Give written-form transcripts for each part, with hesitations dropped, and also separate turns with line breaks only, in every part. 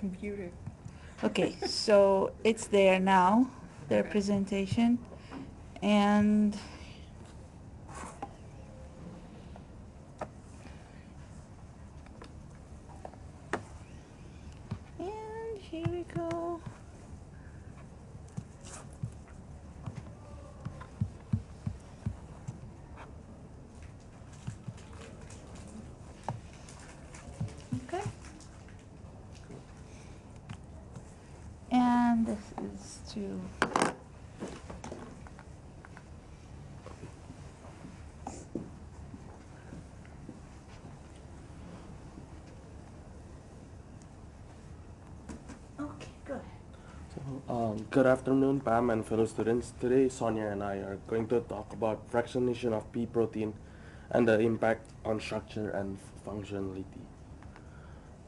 computer.
Okay, so it's there now, their
Okay.
presentation, and here we go. Okay. And this is to okay, go ahead.
Good afternoon, Pam and fellow students. Today, Sonia and I are going to talk about fractionation of pea protein and the impact on structure and functionality.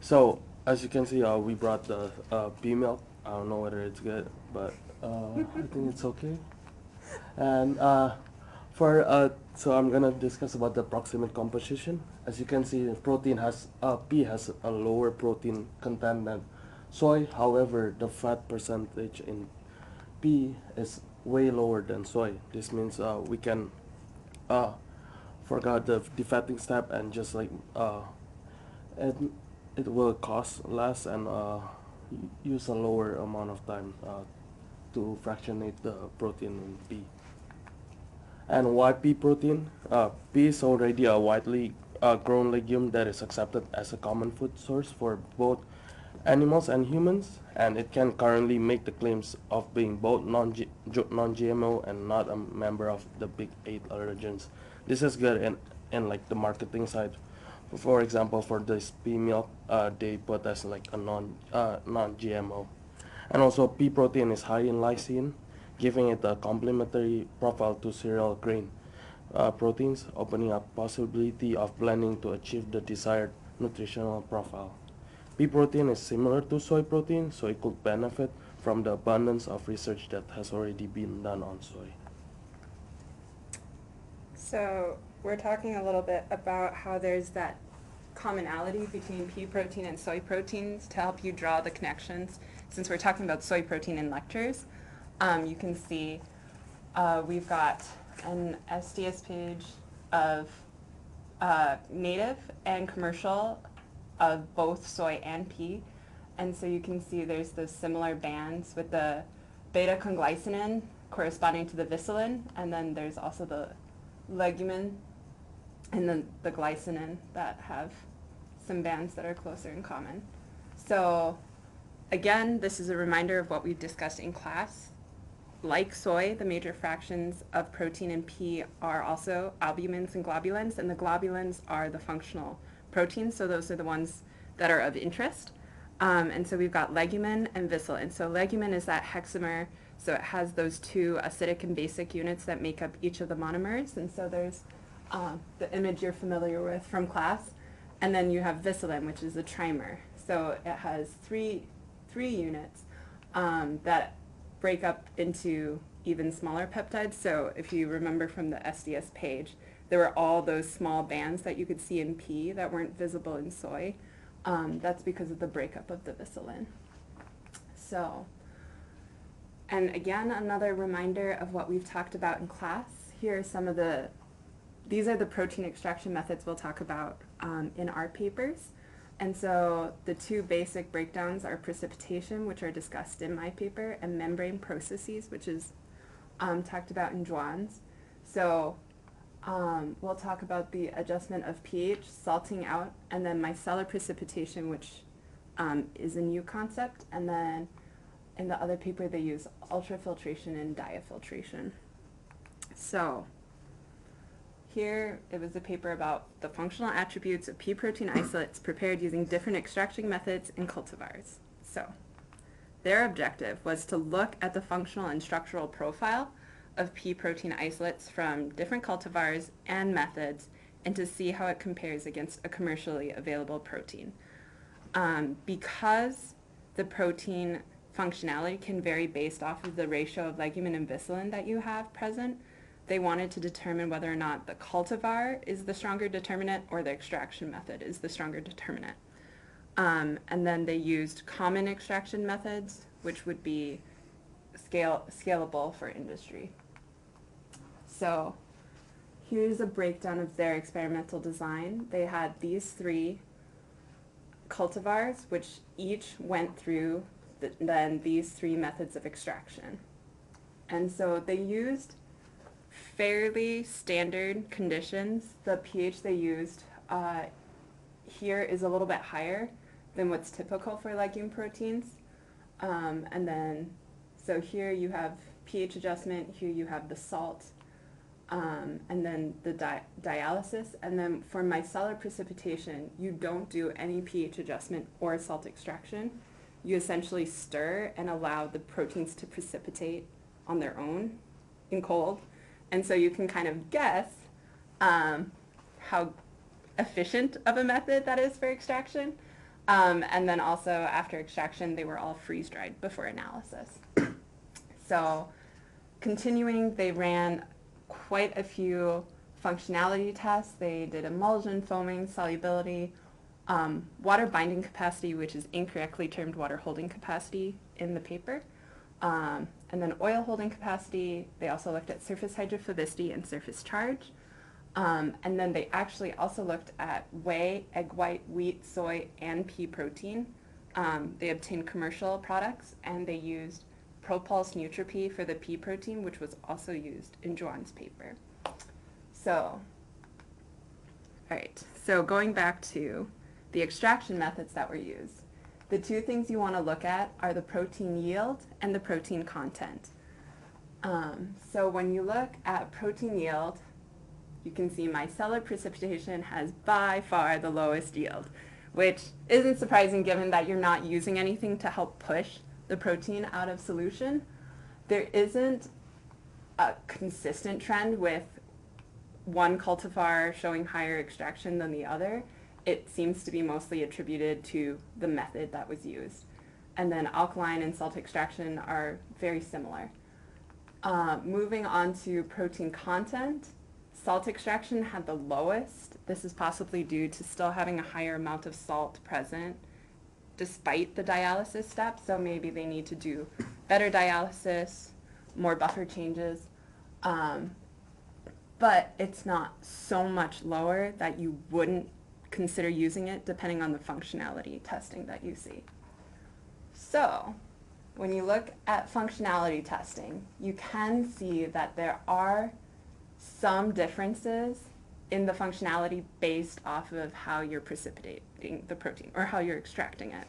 So, as you can see, we brought the pea milk. I don't know whether it's good, but I think it's okay. And so I'm gonna discuss about the proximate composition. As you can see, pea has a lower protein content than soy. However, the fat percentage in pea is way lower than soy. This means we can uh, forgot the defatting step and just like it, it will cost less and use a lower amount of time to fractionate the protein in pea. And why pea protein? Pea is already a widely grown legume that is accepted as a common food source for both animals and humans, and it can currently make the claims of being both non-GMO and not a member of the big eight allergens. This is good in like the marketing side. For example, for this pea milk, they put as like a non-GMO. And also, pea protein is high in lysine, giving it a complementary profile to cereal grain proteins, opening up possibility of blending to achieve the desired nutritional profile. Pea protein is similar to soy protein, so it could benefit from the abundance of research that has already been done on soy.
So we're talking a little bit about how there's that commonality between pea protein and soy proteins to help you draw the connections. Since we're talking about soy protein in lectures, you can see we've got an SDS page of native and commercial of both soy and pea. And so you can see there's those similar bands with the beta-conglycinin corresponding to the visilin, and then there's also the legumin and then the glycinin that have some bands that are closer in common. So again, this is a reminder of what we've discussed in class. Like soy, the major fractions of protein in pea are also albumins and globulins, and the globulins are the functional proteins, so those are the ones that are of interest. And so we've got legumin and visilin. So legumin is that hexamer, so it has those two acidic and basic units that make up each of the monomers, and so there's the image you're familiar with from class. And then you have visilin, which is a trimer. So it has three units that break up into even smaller peptides. So if you remember from the SDS page, there were all those small bands that you could see in pea that weren't visible in soy. That's because of the breakup of the visilin. So, and again, another reminder of what we've talked about in class. Here are some of these are the protein extraction methods we'll talk about in our papers. And so the two basic breakdowns are precipitation, which are discussed in my paper, and membrane processes, which is talked about in Juan's. So we'll talk about the adjustment of pH, salting out, and then micellar precipitation, which is a new concept. And then in the other paper, they use ultrafiltration and diafiltration. So here, it was a paper about the functional attributes of pea protein isolates prepared using different extraction methods in cultivars. So, their objective was to look at the functional and structural profile of pea protein isolates from different cultivars and methods and to see how it compares against a commercially available protein. Because the protein functionality can vary based off of the ratio of legumin and visilin that you have present, they wanted to determine whether or not the cultivar is the stronger determinant or the extraction method is the stronger determinant. And then they used common extraction methods, which would be scalable for industry. So here's a breakdown of their experimental design. They had these 3 cultivars, which each went through then these 3 methods of extraction. And so they used fairly standard conditions. The pH they used here is a little bit higher than what's typical for legume proteins. And then, so here you have pH adjustment, here you have the salt, and then the dialysis. And then for micellar precipitation, you don't do any pH adjustment or salt extraction. You essentially stir and allow the proteins to precipitate on their own in cold. And so you can kind of guess how efficient of a method that is for extraction. And then also after extraction, they were all freeze-dried before analysis. So continuing, they ran quite a few functionality tests. They did emulsion, foaming, solubility, water binding capacity, which is incorrectly termed water holding capacity in the paper, and then oil holding capacity. They also looked at surface hydrophobicity and surface charge. And then they actually also looked at whey, egg white, wheat, soy, and pea protein. They obtained commercial products, and they used Propulse Nutri-Pea for the pea protein, which was also used in Juan's paper. So, all right, so going back to the extraction methods that were used, the 2 things you want to look at are the protein yield and the protein content. So when you look at protein yield, you can see micellar precipitation has by far the lowest yield, which isn't surprising given that you're not using anything to help push the protein out of solution. There isn't a consistent trend with one cultivar showing higher extraction than the other. It seems to be mostly attributed to the method that was used. And then alkaline and salt extraction are very similar. Moving on to protein content, salt extraction had the lowest. This is possibly due to still having a higher amount of salt present despite the dialysis step. So maybe they need to do better dialysis, more buffer changes. But it's not so much lower that you wouldn't consider using it depending on the functionality testing that you see. So when you look at functionality testing, you can see that there are some differences in the functionality based off of how you're precipitating the protein or how you're extracting it.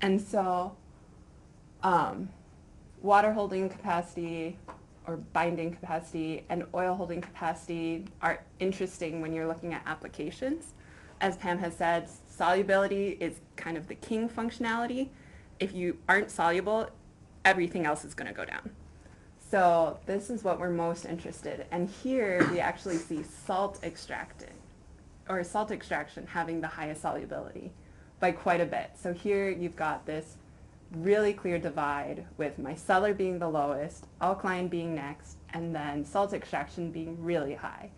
And so water holding capacity or binding capacity and oil holding capacity are interesting when you're looking at applications. As Pam has said, solubility is kind of the king functionality. If you aren't soluble, everything else is going to go down. So this is what we're most interested in. And here we actually see salt extraction having the highest solubility by quite a bit. So here you've got this really clear divide with micellar being the lowest, alkaline being next, and then salt extraction being really high.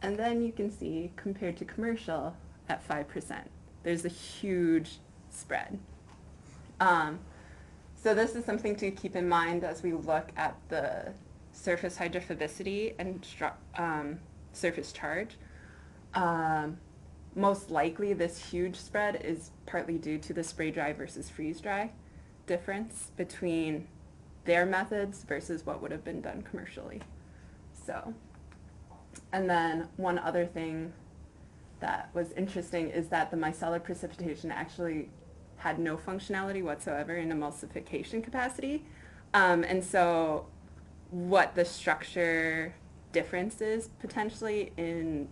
And then you can see, compared to commercial at 5%, there's a huge spread. So this is something to keep in mind as we look at the surface hydrophobicity and surface charge. Most likely this huge spread is partly due to the spray dry versus freeze dry difference between their methods versus what would have been done commercially. So, and then one other thing that was interesting is that the micellar precipitation actually had no functionality whatsoever in emulsification capacity. And so what the structure difference is potentially in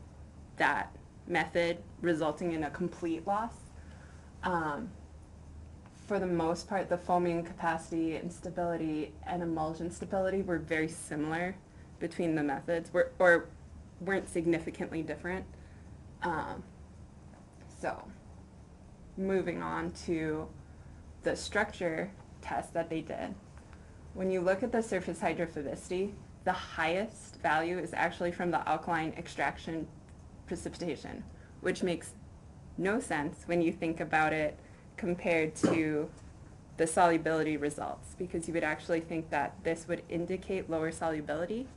that method resulting in a complete loss. For the most part, the foaming capacity and stability and emulsion stability were very similar between the methods, or weren't significantly different. So moving on to the structure test that they did. When you look at the surface hydrophobicity, the highest value is actually from the alkaline extraction precipitation, which makes no sense when you think about it compared to the solubility results, because you would actually think that this would indicate lower solubility,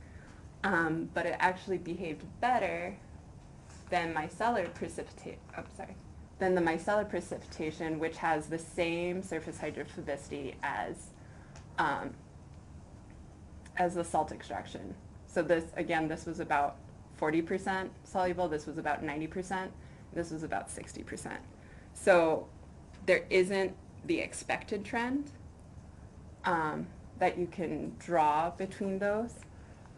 but it actually behaved better than than the micellar precipitation, which has the same surface hydrophobicity as the salt extraction. So this, again, this was about 40% soluble, this was about 90%, this was about 60%. So there isn't the expected trend that you can draw between those.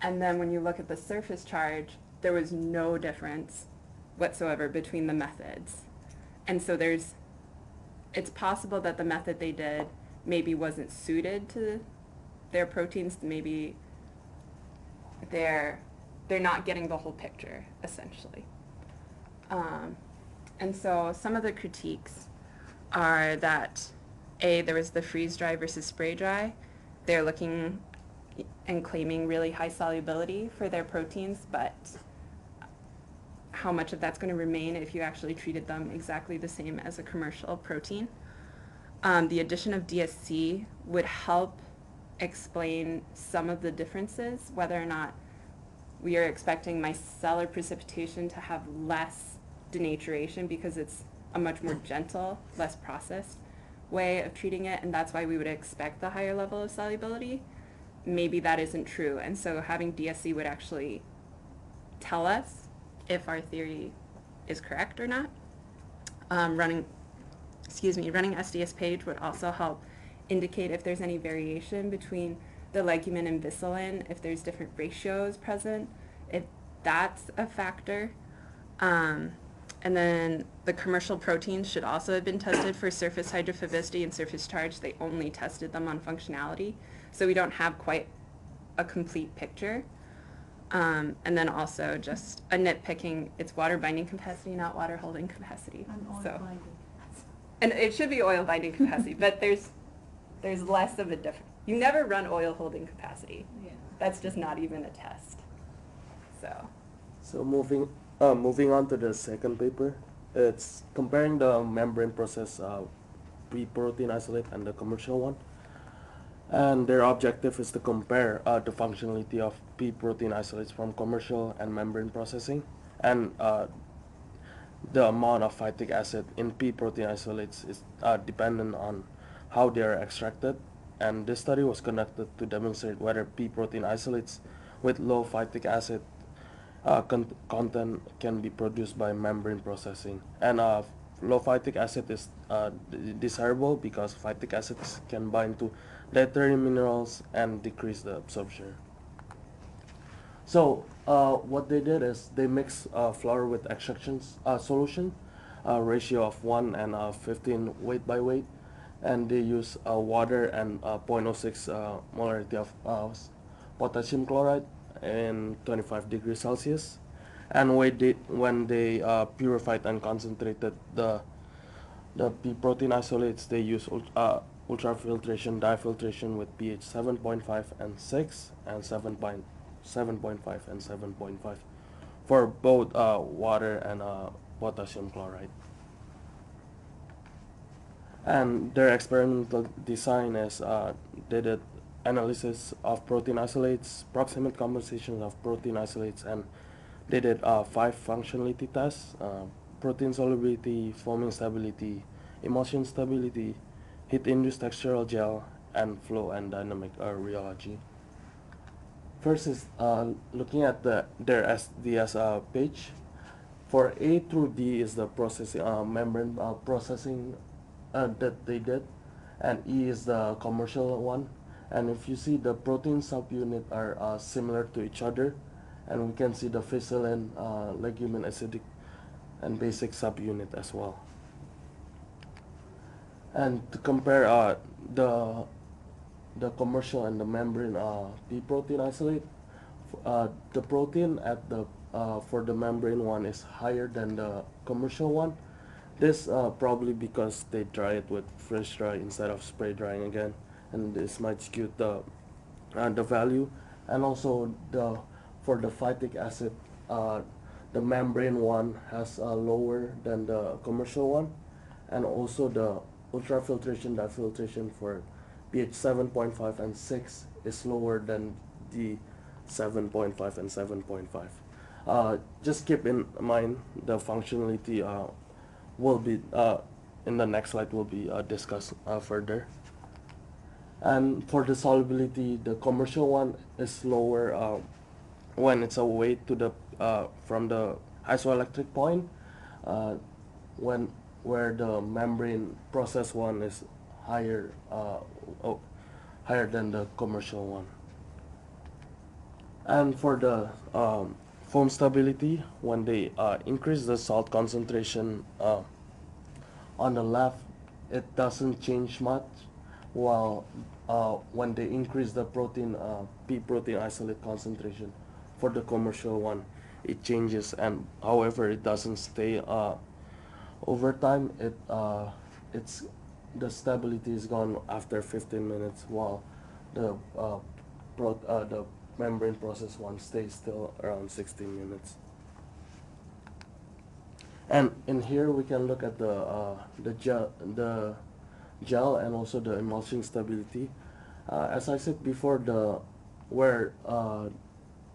And then when you look at the surface charge, there was no difference whatsoever between the methods. And so it's possible that the method they did maybe wasn't suited to their proteins. Maybe they're not getting the whole picture, essentially. And so some of the critiques are that, there was the freeze-dry versus spray-dry. They're looking and claiming really high solubility for their proteins, but how much of that's going to remain if you actually treated them exactly the same as a commercial protein. The addition of DSC would help explain some of the differences, whether or not we are expecting micellar precipitation to have less denaturation because it's a much more gentle, less processed way of treating it, and that's why we would expect the higher level of solubility. Maybe that isn't true, and so having DSC would actually tell us if our theory is correct or not. Running SDS page would also help indicate if there's any variation between the legumin and viscillin, if there's different ratios present, if that's a factor. And then the commercial proteins should also have been tested for surface hydrophobicity and surface charge. They only tested them on functionality, so we don't have quite a complete picture. And then also just a nitpicking, it's water binding capacity, not water holding capacity. And it should be oil binding capacity, but there's less of a difference. You never run oil holding capacity.
Yeah.
That's just not even a test.
So moving on to the second paper, it's comparing the membrane process pea protein isolate and the commercial one. And their objective is to compare the functionality of pea protein isolates from commercial and membrane processing, and the amount of phytic acid in pea protein isolates is dependent on how they are extracted. And this study was conducted to demonstrate whether pea protein isolates with low phytic acid content can be produced by membrane processing. And low phytic acid is desirable because phytic acids can bind to dietary minerals and decrease the absorption. So what they did is they mixed flour with extraction solution, ratio of 1 and 15 weight by weight, and they use water and 0.06 molarity of potassium chloride in 25 degrees Celsius. And when they purified and concentrated the pea protein isolates, they use ultrafiltration difiltration with pH 7.5 and 6 and 7.5 and 7.5 for both water and potassium chloride. And their experimental design is they did analysis of protein isolates, proximate composition of protein isolates, and they did 5 functionality tests: protein solubility, foaming stability, emulsion stability, heat-induced textural gel, and flow and dynamic rheology. First is looking at their SDS page. For A through D is the processing membrane processing that they did, and E is the commercial one. And if you see, the protein subunit are similar to each other, and we can see the viscillin, legumin, acidic, and basic subunit as well. And to compare the commercial and the membrane pea protein isolate, the protein at the for the membrane one is higher than the commercial one. This probably because they dry it with fresh dry instead of spray drying again, and this might skew the value. And also for the phytic acid, the membrane one has lower than the commercial one, and also the ultrafiltration difiltration for pH 7.5 and 6 is lower than the 7.5 and 7.5. Just keep in mind the functionality will be in the next slide will be discussed further. And for the solubility, the commercial one is lower when it's away to the from the isoelectric point, uh, when where the membrane process one is higher oh, higher than the commercial one. And for the foam stability, when they increase the salt concentration on the left, it doesn't change much, while when they increase the protein pea protein isolate concentration for the commercial one, it changes. And however, it doesn't stay over time. It's the stability is gone after 15 minutes, while the the membrane process one stays still around 16 minutes. And in here we can look at the gel and also the emulsion stability. As I said before, where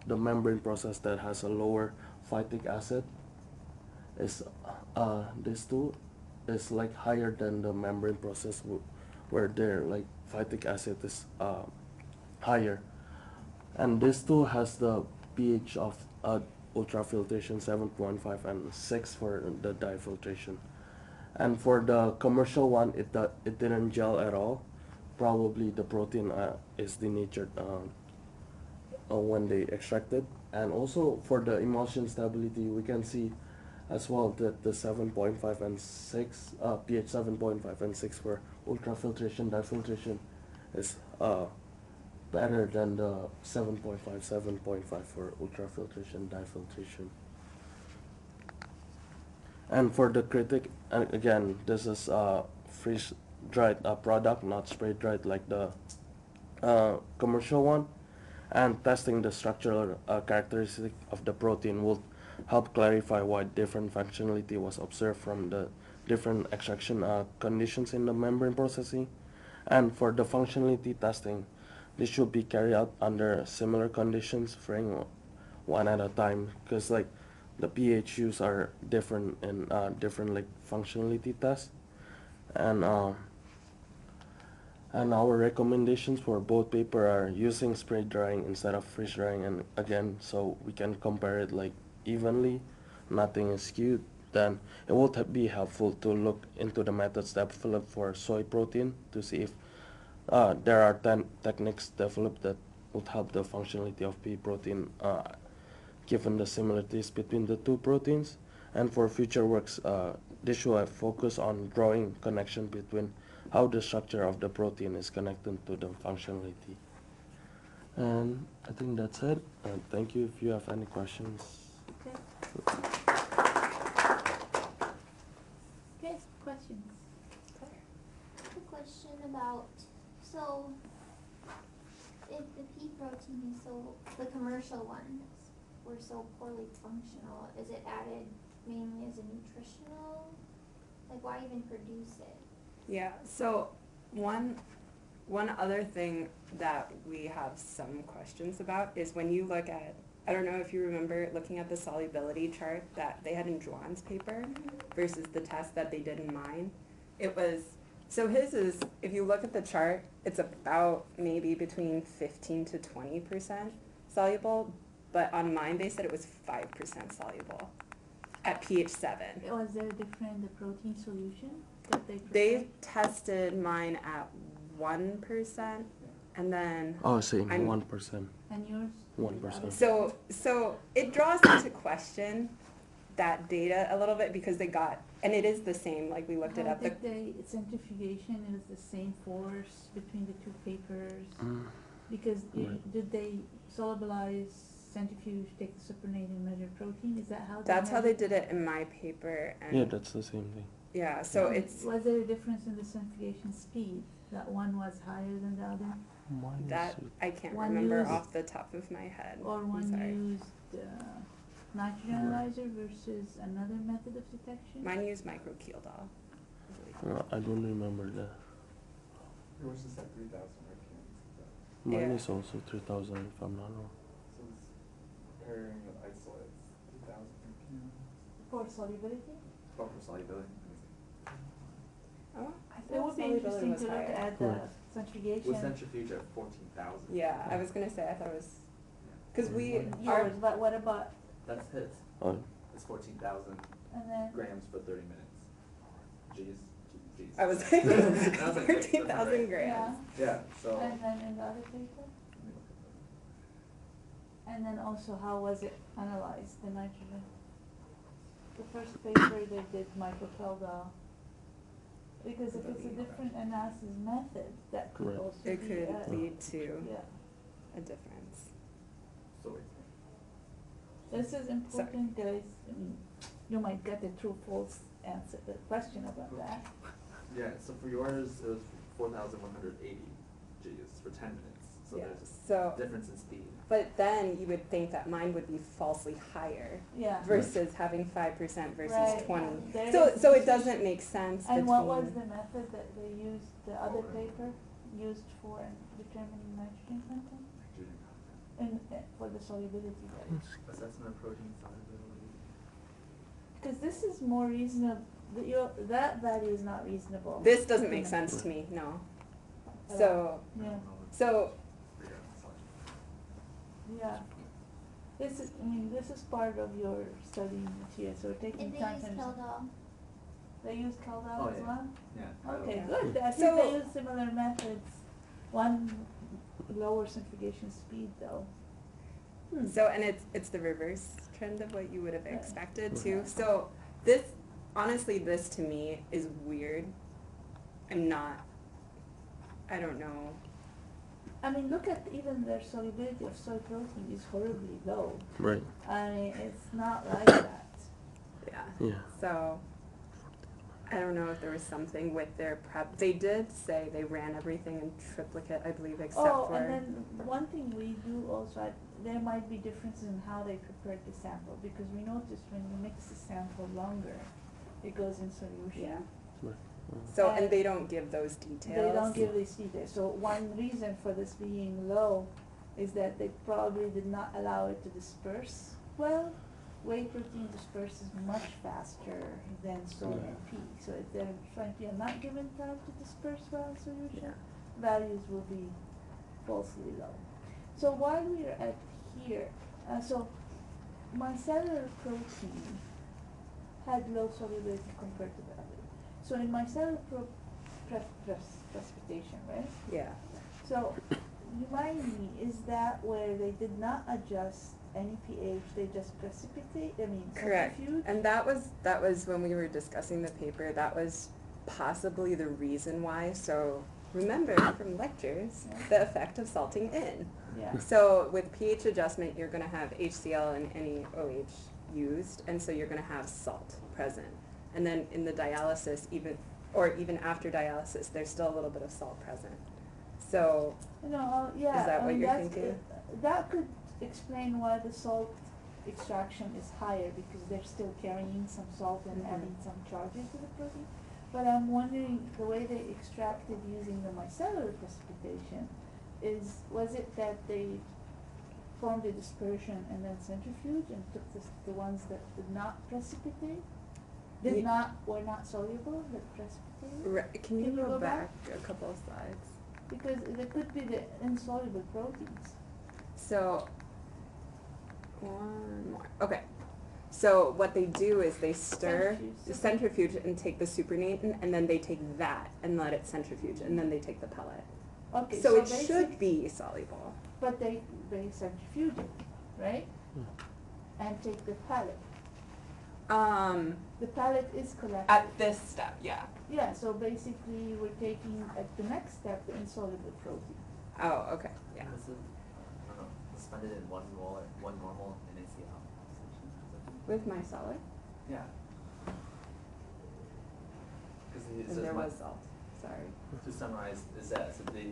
the membrane process that has a lower phytic acid is this two is like higher than the membrane process where their like phytic acid is higher, and this two has the pH of ultrafiltration 7.5 and 6 for the difiltration. And for the commercial one, it didn't gel at all. Probably the protein is denatured when they extracted. And also for the emulsion stability, we can see as well that the 7.5 and 6 pH 7.5 and 6 for ultrafiltration difiltration is better than the 7.5 7.5 for ultrafiltration difiltration. And for the critic, again, this is freeze dried product, not spray dried like the commercial one. And testing the structural characteristic of the protein will help clarify why different functionality was observed from the different extraction conditions in the membrane processing. And for the functionality testing, this should be carried out under similar conditions, varying one at a time, because like the pHUs are different in different like functionality tests. And our recommendations for both paper are using spray drying instead of freeze drying. And again, so we can compare it like evenly, nothing is skewed. Then it will be helpful to look into the methods developed for soy protein to see if there are techniques developed that would help the functionality of pea protein given the similarities between the two proteins. And for future works, this should focus on drawing connection between how the structure of the protein is connected to the functionality. And I think that's it. Thank you. If you have any questions.
Okay. Okay, questions?
A question about, so if the pea protein is so, the commercial ones were so poorly functional, is it added mainly as a nutritional? Like, why even produce it?
Yeah, so one other thing that we have some questions about is when you look at, I don't know if you remember looking at the solubility chart that they had in Juan's paper versus the test that they did in mine. It was, so his is, if you look at the chart, it's about maybe between 15 to 20% soluble, but on mine they said it was 5% soluble at pH 7.
Was there a different the protein solution that they
They
prepared?
tested mine at 1%, and then
Oh, same,
I'm-
1%.
And yours?
1%.
so it draws into question that data a little bit because they got, and it is the same, like we looked it
How
up.
did they, centrifugation, it was the same force between the two papers? Because
Right.
did they solubilize, centrifuge, take the supernate and measure protein? Is that how they
That's how they
measured?
did it in my paper, and
Yeah, that's the same thing.
yeah, so
And
it's
was there a difference in the centrifugation speed? That one was higher than the other?
that I can't
One
remember
used-
off the top of my head.
Or
I'm
one
sorry.
used nitrogen analyzer versus another method of detection?
Mine used microkeeldal, I believe.
I don't remember that.
Yours is at 3,000 RPMs.
Mine
Yeah.
is also 3000 if I'm not wrong.
So it's pairing of isolates, 3,000 RPMs.
For solubility?
Oh, for solubility.
Oh, I
It
thought
would be
solubility
interesting
was
to look
higher.
at the
Right.
centrifugation.
With centrifuge at 14,000.
Yeah, I was gonna say, I thought it was, cause we,
Yours,
our,
but what about,
That's his.
Oh,
It's 14,000
and then,
grams for 30 minutes. G's. G's.
I was like,
I was like,
13,000
that's right.
grams.
Yeah, so.
and then in the other paper?
Let me look at
And then also, how was it analyzed, the nitrogen? The first paper they did microkeldal. Because if it's a different analysis method, that could
Right.
also be.
It could lead to
Yeah,
a difference.
So wait.
this is important, guys. I mean, you might get a true false answer, the question about that.
Yeah, so for yours, it was 4,180 G's for 10 minutes. So
Yeah,
there's
so,
a difference in speed.
but then you would think that mine would be falsely higher
Yeah.
versus having 5% versus
Right.
20.
There
So,
is-
so it doesn't make sense between.
And what was the method that they used, the other
Okay.
paper used for determining nitrogen content?
Nitrogen content.
And for the solubility, that is.
Assessment of protein solubility.
Because this is more reasonable, that value is not reasonable.
This doesn't make sense to me, no. So,
Yeah,
I don't know what's-
so,
figure out this one.
yeah. This is, I mean, this is part of your studying material, so we're taking
Did they
time
use
to understand.
Kildall?
They use Caldwell
Oh,
as
yeah.
well?
Yeah.
Okay,
I
good, I think
So-
they use similar methods, one lower centrifugation speed though.
so, and it's the reverse trend of what you would have
Yeah.
expected too. So this, honestly, this to me is weird. I don't know.
I mean, look at even their solubility of soy protein is horribly low.
right.
I mean, it's not like that.
Yeah.
Yeah.
So, I don't know if there was something with their prep. They did say they ran everything in triplicate, I believe, except
Oh,
for.
and then one thing we do also, there might be differences in how they prepared the sample, because we noticed when you mix the sample longer, it goes in solution.
Yeah.
Right.
So, and
And
they don't give those details.
They don't give these details, so one reason for this being low is that they probably did not allow it to disperse well. Whey protein disperses much faster than soy and pea, so if they're trying to not given time to disperse well in solution, values will be falsely low. So while we're at here, so micellar protein had low solubility compared to the other. So in micellar precipitation, right?
Yeah.
So remind me, is that where they did not adjust any pH, they just precipitate,
Correct.
centrifuge?
And that was when we were discussing the paper, that was possibly the reason why. So remember from lectures,
Yeah.
the effect of salting in.
Yeah,
So with pH adjustment, you're gonna have HCl and NaOH used, and so you're gonna have salt present. And then in the dialysis, even after dialysis, there's still a little bit of salt present. So,
yeah.
Is that
I
what
mean,
you're
that's-
thinking?
That could explain why the salt extraction is higher, because they're still carrying some salt and
Mhm.
adding some charges to the protein. But I'm wondering, the way they extracted using the micellar precipitation was it that they formed a dispersion and then centrifuge and took the ones that did not precipitate?
Ye-
Were not soluble, that precipitated?
can you
Can you
go
go
back
back?
a couple of slides?
Because there could be the insoluble proteins.
So, one more. Okay. So what they do is they stir,
Centrifuge.
centrifuge, and take the supernatant, and then they take that and let it centrifuge, and then they take the pellet.
Okay,
So it
basic-
should be soluble.
But they centrifuge it, right? And take the pellet. The pellet is collected.
At this step, yeah.
Yeah, so basically we're taking at the next step the insoluble protein.
Oh, okay, yeah.
This is, I don't know, suspended in one normal NaCl.
With micellar,
Yeah. Because it
and
says
there
my-
was salt. Sorry.
to summarize, is that so the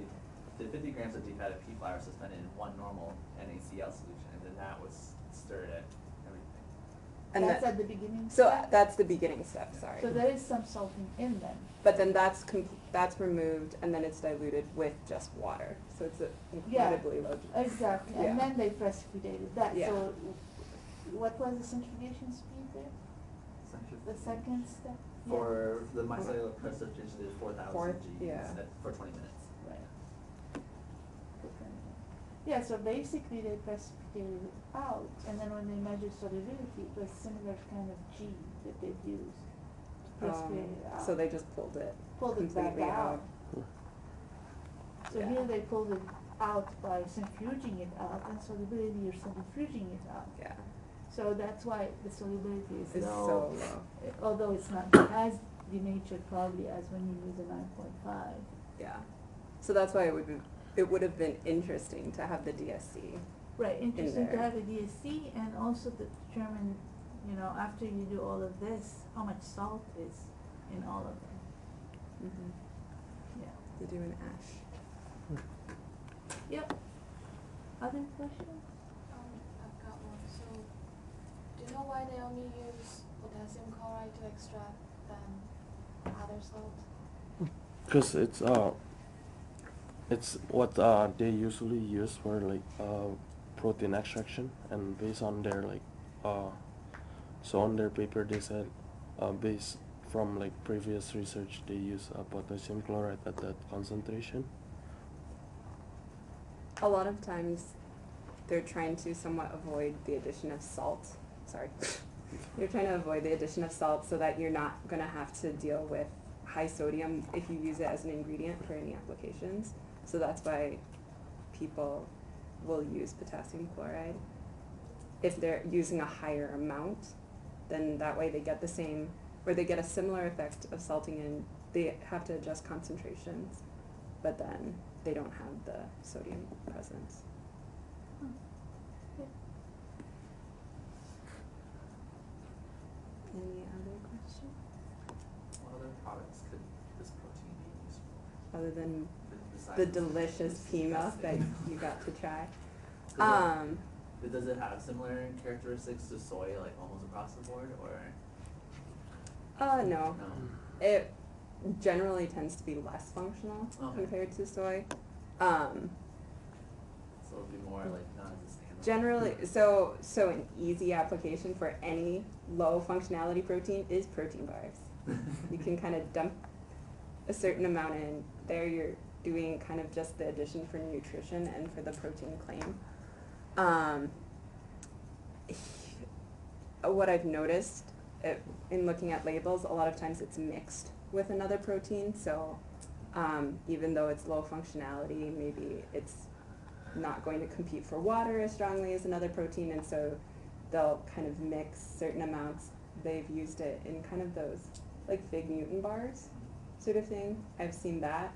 50 grams of defatted pea flour suspended in one normal NaCl solution, and then that was stirred at everything.
And
That's
that-
at the beginning
So
step?
that's the beginning step, sorry.
So there is some salting in them.
But then that's removed and then it's diluted with just water. So it's incredibly low.
Exactly,
Yeah.
and then they precipitated that,
Yeah.
so what was the centrifugation speed there? The second step? Yeah.
For the micellar precipitation is 4,000 Gs
yeah.
for 20 minutes.
Right. Yeah, so basically they precipitated it out, and then when they measured solubility, it was similar kind of G that they used to precipitate it out.
So they just pulled it
Pulled it back
completely
out. So
Yeah.
here they pulled it out by centrifuging it out, and solubility you're centrifuging it out.
Yeah.
So that's why the solubility is
It's
low.
so low.
Although it's not as denatured probably as when you use a 9.5.
Yeah. So that's why it would have been interesting to have the DSC.
Right, interesting to
there.
have a DSC and also to determine, you know, after you do all of this, how much salt is in all of them.
Mm-hmm.
Yeah.
To do an ash.
Yep. Other questions?
I've got one. So, do you know why they only use potassium chloride to extract than other salt?
Because it's what they usually use for like protein extraction, and based on their like so on their paper they said based from like previous research they use potassium chloride at that concentration.
A lot of times they're trying to somewhat avoid the addition of salt. Sorry. You're trying to avoid the addition of salt so that you're not going to have to deal with high sodium if you use it as an ingredient for any applications. So that's why people will use potassium chloride. If they're using a higher amount, then that way they get the same, or they get a similar effect of salting in. They have to adjust concentrations, but then they don't have the sodium presence. Any other questions?
What other products could this protein be used for?
Other than
Besides
the
this-
delicious
this
pea milk that
disgusting-
you got to try.
Does does it have similar characteristics to soy, like almost across the board, or
No.
no?
It generally tends to be less functional
Okay.
compared to soy.
So it'll be more like not as a standard.
Generally, so an easy application for any low functionality protein is protein bars. You can kind of dump a certain amount in there. You're doing kind of just the addition for nutrition and for the protein claim. What I've noticed in looking at labels, a lot of times it's mixed with another protein. So even though it's low functionality, maybe it's not going to compete for water as strongly as another protein, and so they'll kind of mix certain amounts. They've used it in kind of those like Fig Newton bars sort of thing. I've seen that.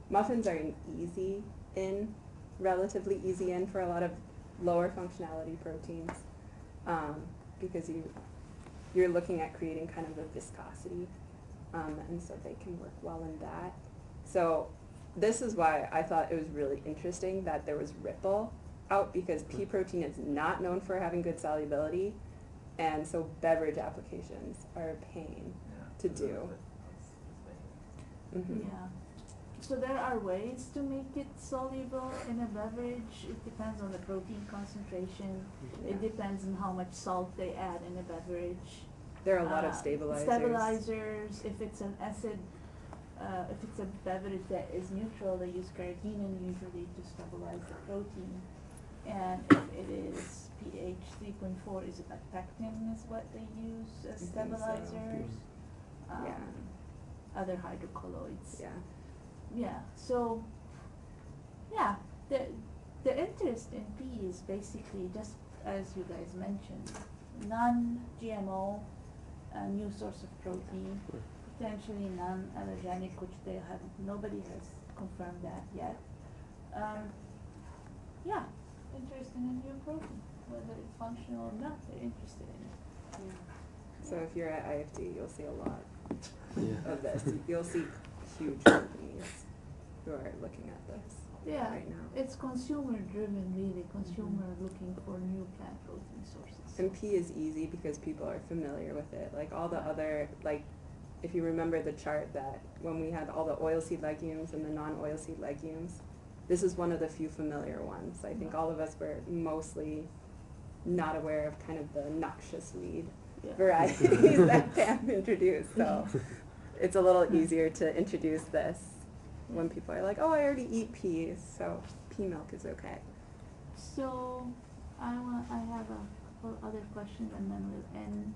Muffins are an relatively easy in for a lot of lower functionality proteins, because you're looking at creating kind of a viscosity, and so they can work well in that. So this is why I thought it was really interesting that there was Ripple out, because pea protein is not known for having good solubility, and so beverage applications are a pain
Yeah.
to do. Mm-hmm.
Yeah. So there are ways to make it soluble in a beverage. It depends on the protein concentration.
Yeah.
It depends on how much salt they add in a beverage.
There are a lot of stabilizers.
Stabilizers. If it's an acid, if it's a beverage that is neutral, they use carrageenan usually to stabilize the protein. And if it is pH 3.4, is it like pectin is what they use as
I think so.
stabilizers?
Yeah.
Other hydrocolloids.
Yeah.
Yeah, so, yeah, the interest in pea is basically, just as you guys mentioned, non-GMO, a new source of protein, potentially non-allergenic, which nobody has confirmed that yet. Yeah, interested in new protein, whether it's functional or not, they're interested in it.
Yeah. So if you're at IFD, you'll see a lot
Yeah.
of this. You'll see huge companies who are looking at this.
Yeah,
right now.
it's consumer driven really, consumer looking for new plant protein sources.
And P is easy because people are familiar with it. Like all the other, like, if you remember the chart that when we had all the oilseed legumes and the non-oilseed legumes, this is one of the few familiar ones. I think all of us were mostly not aware of kind of the noxious weed
Yeah.
varieties that Pam introduced. So it's a little easier to introduce this when people are like, oh, I already eat peas, so pea milk is okay.
So, I have a couple other questions and then we'll end.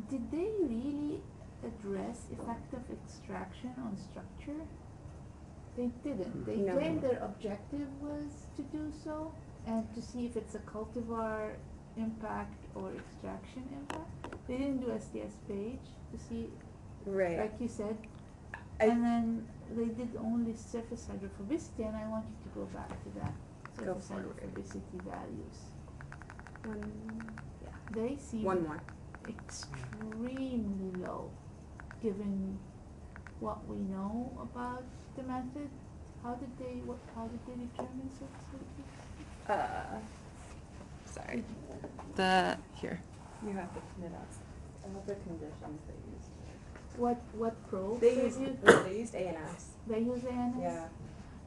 Did they really address effective extraction on structure? They didn't. They
No.
claimed their objective was to do so and to see if it's a cultivar impact or extraction impact. They didn't do STS page to see,
Right.
like you said.
I-
And then they did only surface hydrophobicity, and I want you to go back to that.
Go
Surface
forward.
hydrophobicity values.
Yeah.
They seem
One more.
extremely low, given what we know about the method. How did they determine surface hydrophobicity?
Sorry. The, here, you have to pin it up. I have the conditions they used.
What probe
They
used?
used ANS.
They use ANS?
Yeah.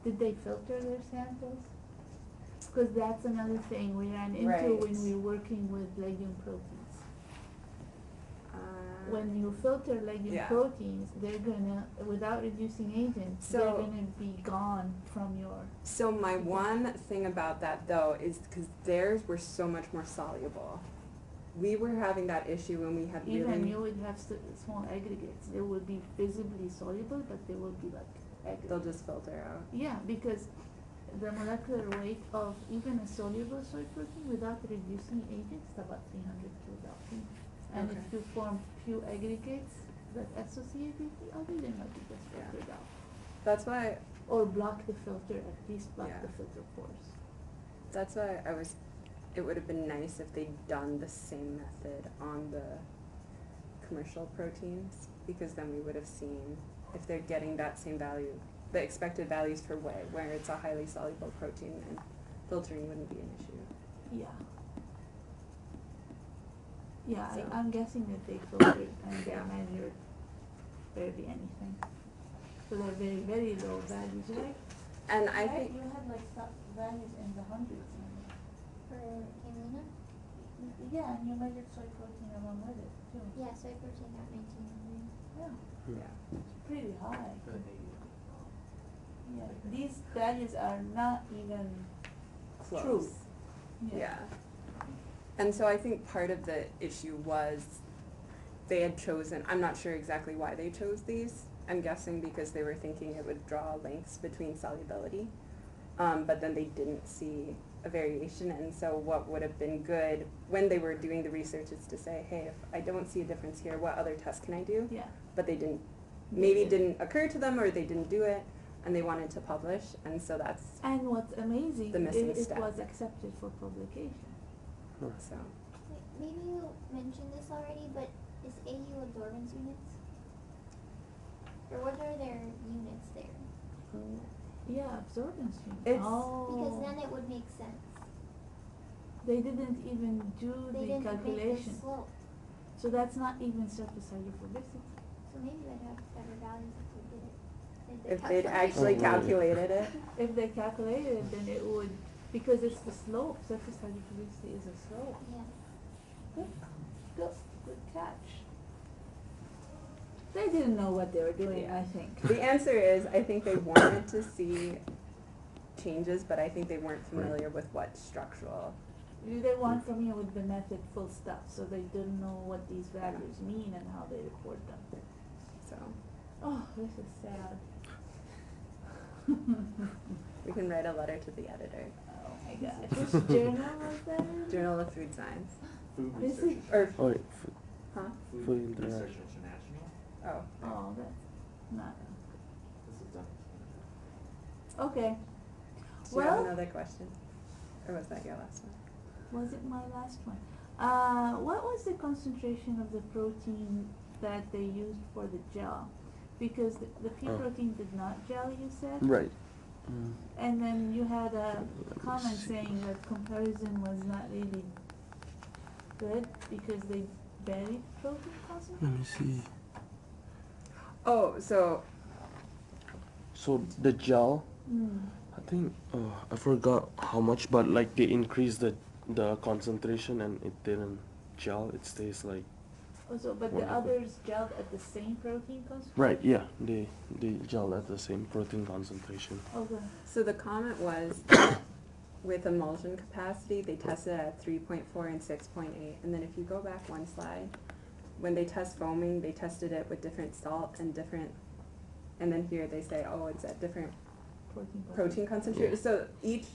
Did they filter their samples? Because that's another thing we ran into
Right.
when we were working with legume proteins.
Uh,
When you filter legume
Yeah.
proteins, they're gonna, without reducing agents, they're
So-
gonna be gone from your.
So my one thing about that though is because theirs were so much more soluble. We were having that issue when we had
Even
really,
you would have small aggregates. They will be visibly soluble, but they will be like aggregates.
they'll just filter out.
Yeah, because the molecular weight of even a soluble soy protein without reducing agents is about 300 kilodalton. And
Okay.
if you form few aggregates that associate with the other, they might be just
Yeah.
filtered out.
That's why,
Or block the filter, at least block
Yeah.
the filter pores.
that's why it would have been nice if they'd done the same method on the commercial proteins, because then we would have seen if they're getting that same value, the expected values for whey, where it's a highly soluble protein, and filtering wouldn't be an issue.
Yeah. Yeah,
So-
I'm guessing that they filtered and they
Yeah.
measured barely anything. So they're very, very low values, right?
And I
Right,
think,
you had like values in the hundreds.
For Camelina?
Yeah, and you measured soy protein along with it too.
Yeah, soy protein at 1900.
Yeah,
yeah,
it's pretty high. Yeah, these values are not even
close.
true.
Yeah. And so I think part of the issue was they had chosen, I'm not sure exactly why they chose these. I'm guessing because they were thinking it would draw links between solubility. But then they didn't see a variation. And so what would have been good when they were doing the research is to say, hey, if I don't see a difference here, what other test can I do?
Yeah.
But they didn't, maybe it didn't occur to them, or they didn't do it and they wanted to publish. And so that's,
And what's amazing
The missing
is it
step.
was accepted for publication.
so.
Wait, maybe you mentioned this already, but is AU absorbance units? Or what are their units there?
Yeah, absorbance unit.
It's-
Because
Oh,
then it would make sense.
they didn't even do
They
the
didn't make
calculation.
the slope,
So that's not even surface hydrophobicity.
so maybe they'd have better values if they did it.
If they'd
calculated
actually
Oh.
calculated it.
If they calculated it, then it would, because it's the slope, surface hydrophobicity is a slope.
Yeah.
Good catch. They didn't know what they were doing,
Yeah.
I think.
The answer is, I think they wanted to see changes, but I think they weren't familiar with what structural.
They want familiar with the method full stop, so they didn't know what these values mean and how they report them.
So
Oh, this is sad.
we can write a letter to the editor.
Oh my gosh. Which journal was that in?
Journal of Food Science.
Food
This
Research,
is-
Or,
Oh, wait,
huh?
Food
Food
Research
International.
International.
Oh.
Oh, that's not,
This is done.
okay.
Do you have
Well-
another question? Or was that your last one?
Was it my last one? What was the concentration of the protein that they used for the gel? because the pea
Oh.
protein did not gel, you said?
Right. Mm.
And then you had a
me
comment
see.
saying that comparison was not really good because they buried protein concentration?
Let me see.
Oh, so
So the gel,
Hmm.
I think I forgot how much, but like they increased the concentration and it didn't gel. It stays like
Also, but the
wonderful.
others gelled at the same protein concentration?
Right. Yeah. They gel at the same protein concentration.
Okay.
So the comment was with emulsion capacity, they tested at 3.4 and 6.8. And then if you go back one slide, when they test foaming, they tested it with different salt and different, and then here they say, oh, it's at different protein concentration.
Yeah.
So each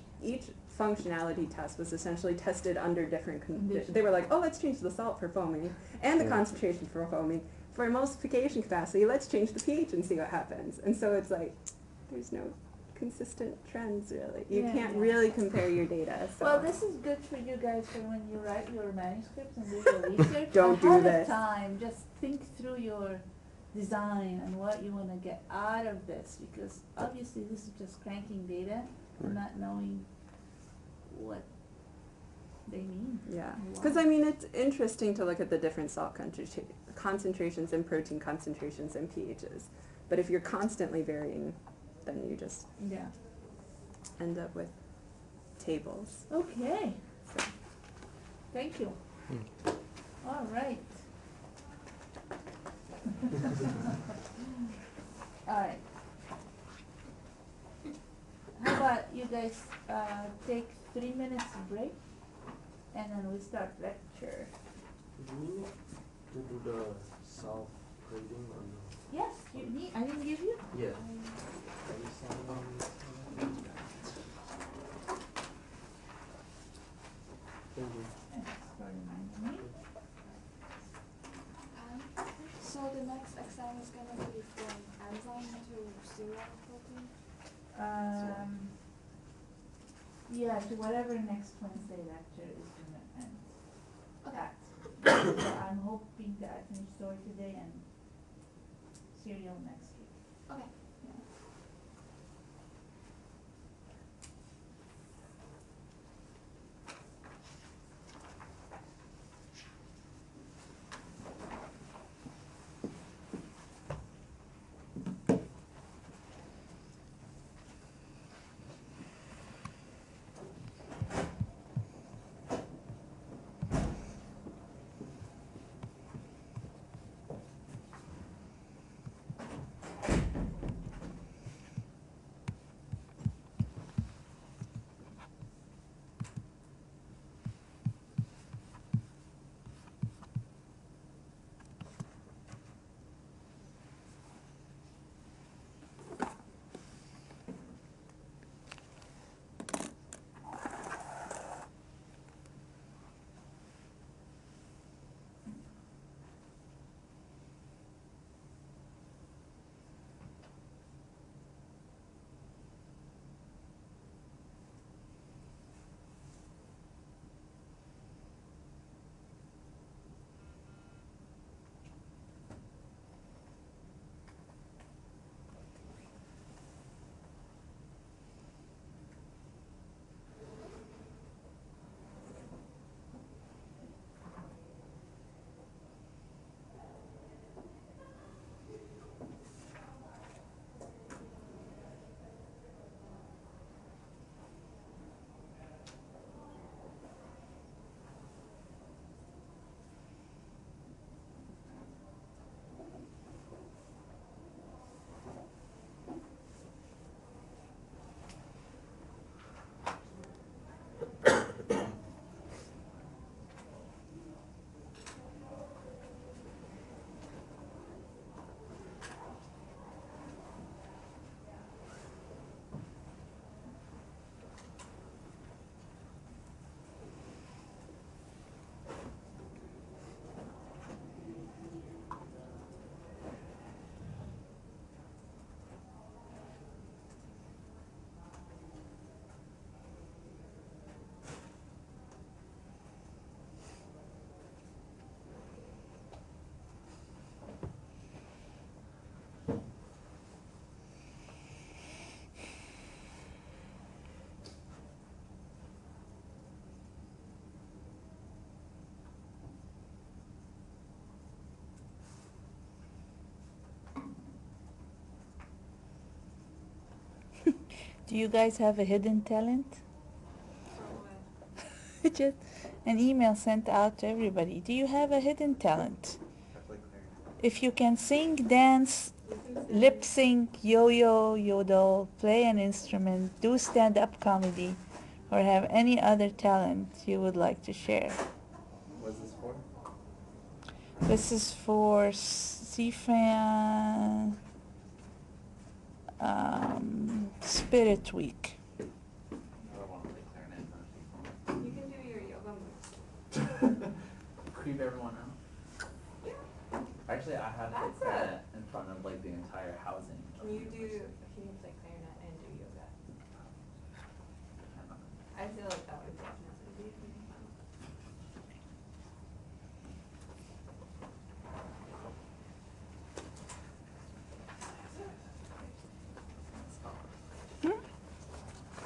functionality test was essentially tested under different
Conditions.
they were like, oh, let's change the salt for foaming and the
Yeah.
concentration for foaming. For emulsification capacity, let's change the pH and see what happens. And so it's like, there's no consistent trends really. You
Yeah,
can't
yeah.
really compare your data. So.
Well, this is good for you guys for when you write your manuscripts and do your research.
Don't do
ahead
this.
of time, just think through your design and what you want to get out of this, because obviously this is just cranking data and
Right.
not knowing what they mean.
Yeah,
Wow.
because I mean, it's interesting to look at the different salt concentrations and protein concentrations and pHs. But if you're constantly varying, then you just
Yeah.
end up with tables.
Okay.
So.
Thank you.
Mm.
All right. All right. How about you guys take 3 minutes break, and then we start lecture.
Do we need to do the self grading or no?
Yes, you need. I didn't give you.
Yeah. Thank you.
Thanks for reminding me.
So the next exam is gonna be from enzyme to cereal protein?
Yeah, to whatever next Wednesday lecture is gonna end.
Okay.
So I'm hoping that I finish story today and serial next week.
Okay.
Yeah. Do you guys have a hidden talent?
For what?
Just an email sent out to everybody. Do you have a hidden talent?
I play clarinet.
If you can sing, dance, lip sync, yo-yo, yodel, play an instrument, do stand-up comedy, or have any other talent you would like to share.
What's this for?
This is for CFAN Spirit Week.
I don't want to play clarinet in front of
You can do your yoga moves.
people. Creep everyone out. Actually, I had to play
That's
clarinet in front of like the entire housing. of
Can you
the
do,
university.
can you play clarinet and do yoga? I feel like that would definitely be fun.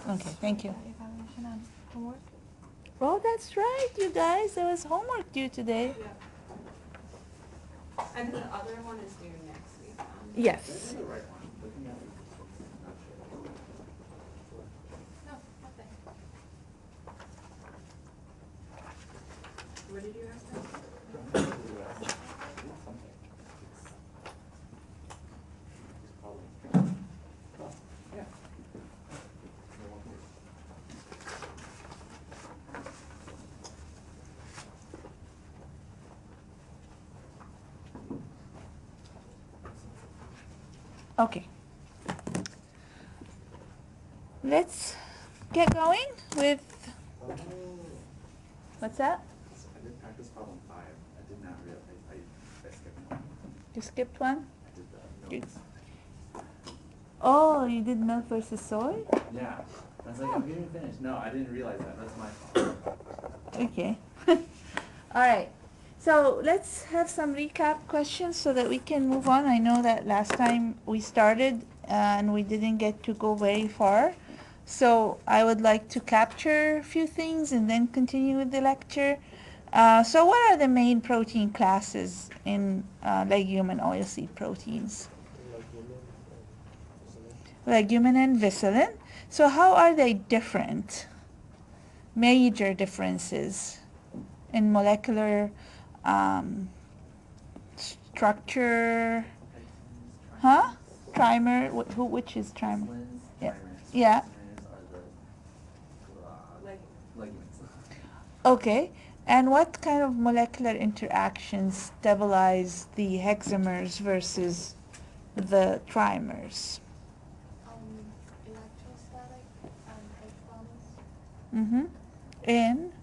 Okay, thank you.
Evaluation and homework?
Oh, that's right, you guys. There was homework due today.
Yeah. And the other one is due next week.
Yes.
This is the right one. Looking at it, not sure.
No, nothing.
What did you ask them?
Okay. Let's get going with, what's that?
I did practice problem 5. I did not realize I skipped one.
You skipped one?
I did the
You-
notes.
Oh, you did milk versus soy?
Yeah. I was like, I'm getting finished. No, I didn't realize that. That's my fault.
Okay. All right. So let's have some recap questions so that we can move on. I know that last time we started and we didn't get to go very far. So I would like to capture a few things and then continue with the lecture. So what are the main protein classes in legume and oilseed proteins? Legumin and viscellin. So how are they different? Major differences in molecular structure. Huh? Trimer. Which is trimer?
Insulins,
Yeah.
trimers.
Yeah.
Trimers are the
Like,
legumes.
Okay. And what kind of molecular interactions stabilize the hexamers versus the trimers?
Electrostatic and H bonds
Mm-hmm. In?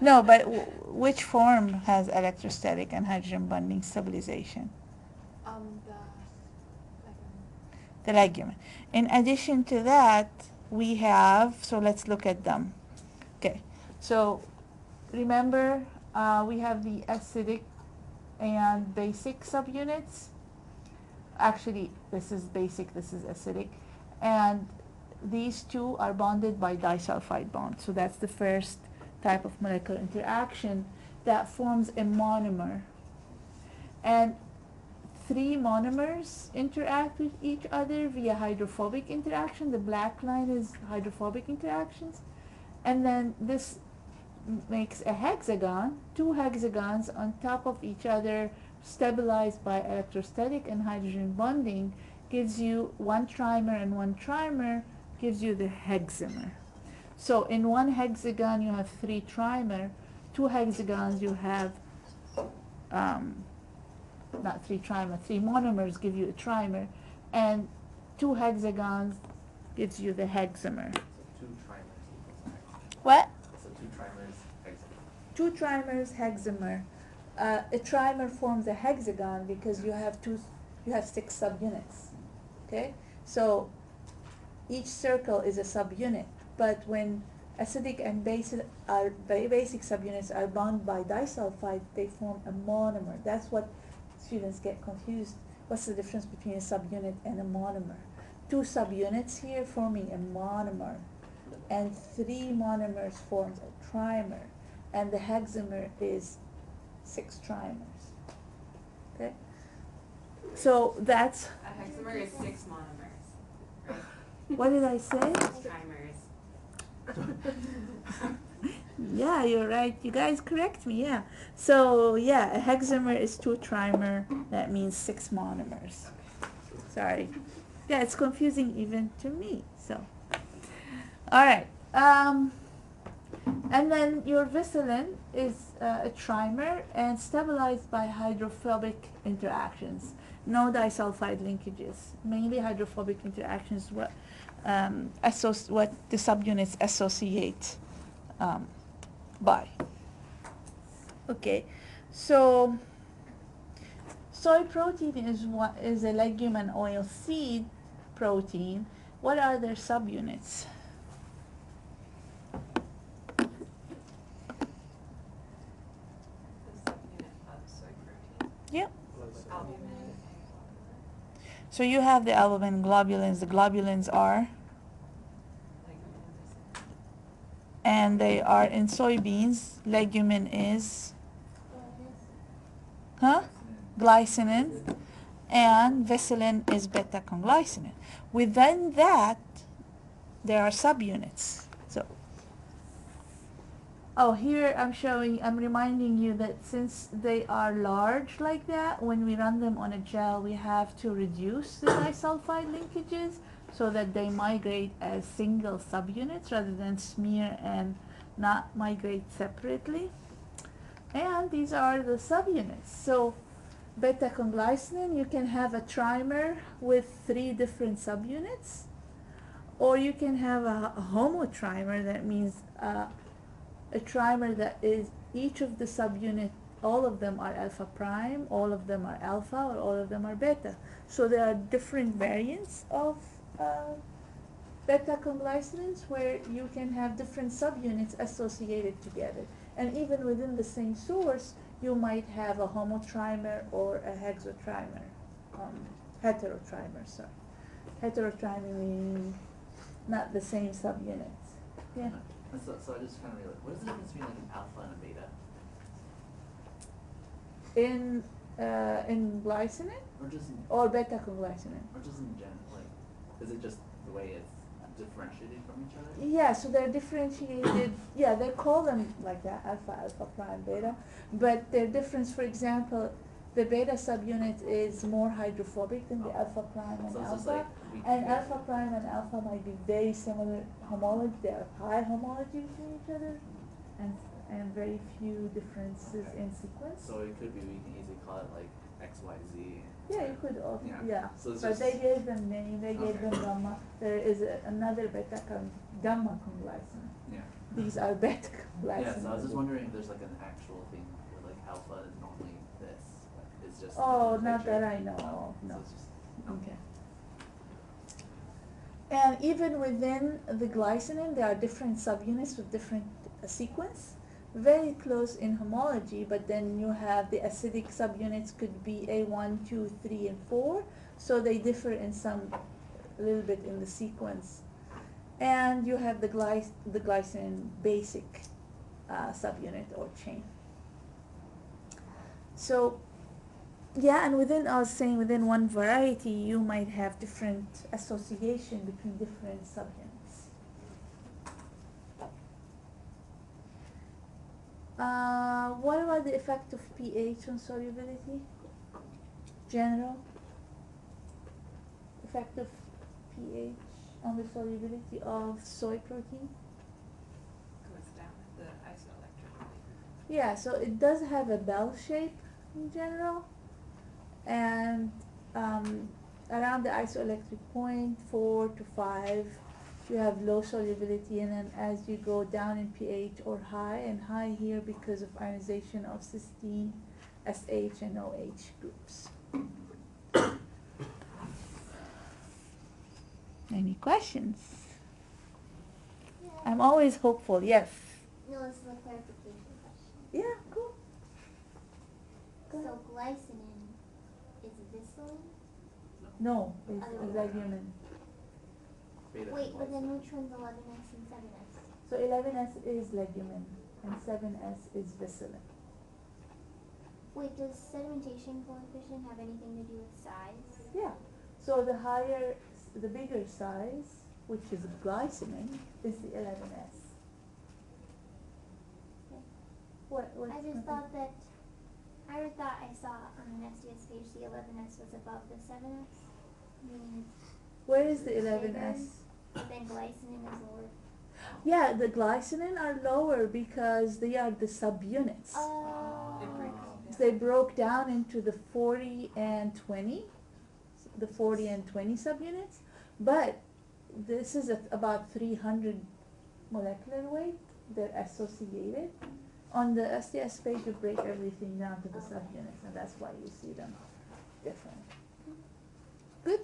No, but which form has electrostatic and hydrogen bonding stabilization?
the
The legume. In addition to that, we have, so let's look at them. Okay, so remember we have the acidic and basic subunits. Actually, this is basic, this is acidic. And these two are bonded by disulfide bond. So that's the first type of molecular interaction that forms a monomer. And 3 monomers interact with each other via hydrophobic interaction. The black line is hydrophobic interactions. And then this makes a hexagon, 2 hexagons on top of each other, stabilized by electrostatic and hydrogen bonding, gives you 1 trimer, and 1 trimer gives you the hexamer. So in 1 hexagon you have 3 trimer, 2 hexagons you have not 3 trimer, 3 monomers give you a trimer, and 2 hexagons gives you the hexamer.
So 2 trimers equals hexamer.
What?
So 2 trimers, hexamer.
2 trimers, hexamer. A trimer forms a hexagon because you have 6 subunits. Okay? So each circle is a subunit, but when acidic and basic subunits are bound by disulfide, they form a monomer. That's what students get confused. What's the difference between a subunit and a monomer? 2 subunits here forming a monomer, and 3 monomers forms a trimer, and the hexamer is 6 trimers. Okay? So that's,
A hexamer is 6 monomers. Right?
what did I say?
Trimers.
Yeah, you're right. You guys correct me, yeah. So, yeah, a hexamer is 2 trimer. That means 6 monomers. Sorry. Yeah, it's confusing even to me, so. Alright. And then your Vicilin is a trimer and stabilized by hydrophobic interactions. No disulfide linkages. Mainly hydrophobic interactions what the subunits associate by. Okay, so soy protein is a legume and oil seed protein. What are their subunits?
The subunit of soy protein.
Yep.
Albumin.
So you have the albumin globulins. The globulins are, and they are in soybeans. Legumin is, huh? Glycinin, and vicilin is beta-conglycinin. Within that, there are subunits. So, oh, here I'm reminding you that since they are large like that, when we run them on a gel, we have to reduce the disulfide linkages so that they migrate as single subunits rather than smear and not migrate separately. And these are the subunits. So beta-conglycinin, you can have a trimer with 3 different subunits, or you can have a homotrimer. That means a trimer that is each of the subunit, all of them are alpha prime, all of them are alpha, or all of them are beta. So there are different variants of beta-conglycinins where you can have different subunits associated together. And even within the same source, you might have a homotrimer or a hexotrimer, heterotrimer, sorry. Heterotrimer meaning not the same subunits. Yeah.
So I just kind of realized, what is the difference between like an alpha and a beta?
In glycinin
Or just in,
or beta-conglycinin?
or just in general, like, is it just the way it's differentiated from each other?
Yeah, so they're differentiated. Yeah, they call them like that, alpha, alpha prime, beta. But their difference, for example, the beta subunit is more hydrophobic than the alpha prime and
So it's just
alpha.
like we
And
compare-
alpha prime and alpha might be very similar homology. They are high homology between each other, and very few differences
Okay.
in sequence.
So it could be, we can easily call it like XYZ.
Yeah, you could also,
Yeah.
yeah.
So it's
But
just-
they gave them name, they gave
Okay.
them gamma. There is another gamma conglysine.
Yeah.
These are beta conglysine.
Yeah, so I was just wondering if there's like an actual thing where like alpha is normally this, but it's just.
Oh,
the
not
picture.
that I know
Oh,
of, no.
So it's just,
Okay. And even within the glycinin, there are different subunits with different sequence, very close in homology, but then you have the acidic subunits could be A1, 2, 3, and 4, so they differ in a little bit in the sequence. And you have the glycinin basic subunit or chain. So, yeah, and I was saying within one variety, you might have different association between different subunits. What about the effect of pH on solubility? General effect of pH on the solubility of soy protein?
Goes down at the isoelectric.
Yeah, so it does have a bell shape in general, and around the isoelectric point 4 to 5 you have low solubility, and then as you go down in pH or high, and high here because of ionization of cysteine, SH and OH groups. Any questions?
Yeah.
I'm always hopeful, yes.
No, this is a clarification question.
Yeah, cool. Go ahead.
So glycinin is vicilin?
No, it's
Other way
legumin.
beta
Wait, but then
glycine.
which one's 11S and 7S?
So 11S is legumin and 7S is vicilin.
Wait, does sedimentation coefficient have anything to do with size?
Yeah. So the higher, the bigger size, which is glycine, is the 11S.
Okay.
What?
I just thought that, I thought I saw on an SDS page the 11S was above the 7S, meaning
Where is the
bigger,
11S?
but then glycine is lower.
Yeah, the glycine are lower because they are the subunits.
It breaks.
They broke down into the 40 and 20, the 40 and 20 subunits, but this is at about 300 molecular weight. They're associated. On the SDS page, you break everything down to the subunits, and that's why you see them different. Good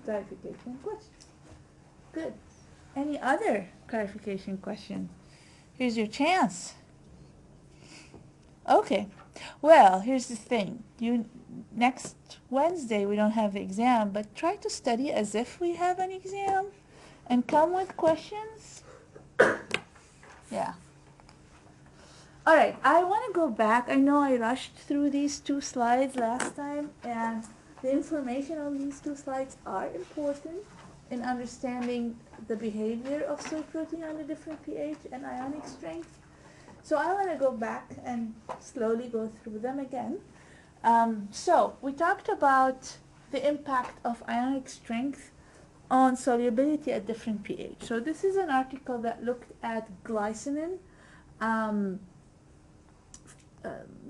clarification question. Good. Any other clarification question? Here's your chance. Okay. Well, here's the thing. Next Wednesday we don't have the exam, but try to study as if we have an exam and come with questions. Yeah. All right, I want to go back. I know I rushed through these 2 slides last time, and the information on these 2 slides are important in understanding the behavior of soy protein under different pH and ionic strength. So I want to go back and slowly go through them again. So we talked about the impact of ionic strength on solubility at different pH. So this is an article that looked at glycine,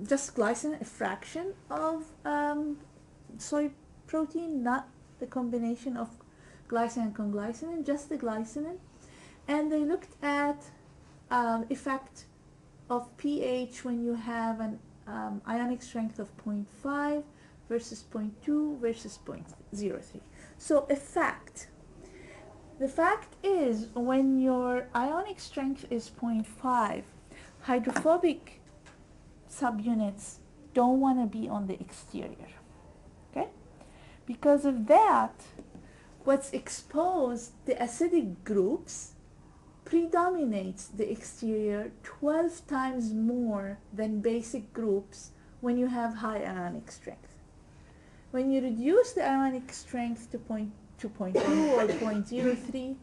just glycine, a fraction of soy protein, not the combination of glycine and conglycine, just the glycine. And they looked at effect of pH when you have an ionic strength of 0.5 versus 0.2 versus 0.03. So the fact is, when your ionic strength is 0.5, hydrophobic subunits don't want to be on the exterior. Okay? Because of that, what's exposed, the acidic groups, predominates the exterior 12 times more than basic groups when you have high ionic strength. When you reduce the ionic strength to 0.2 or 0.03,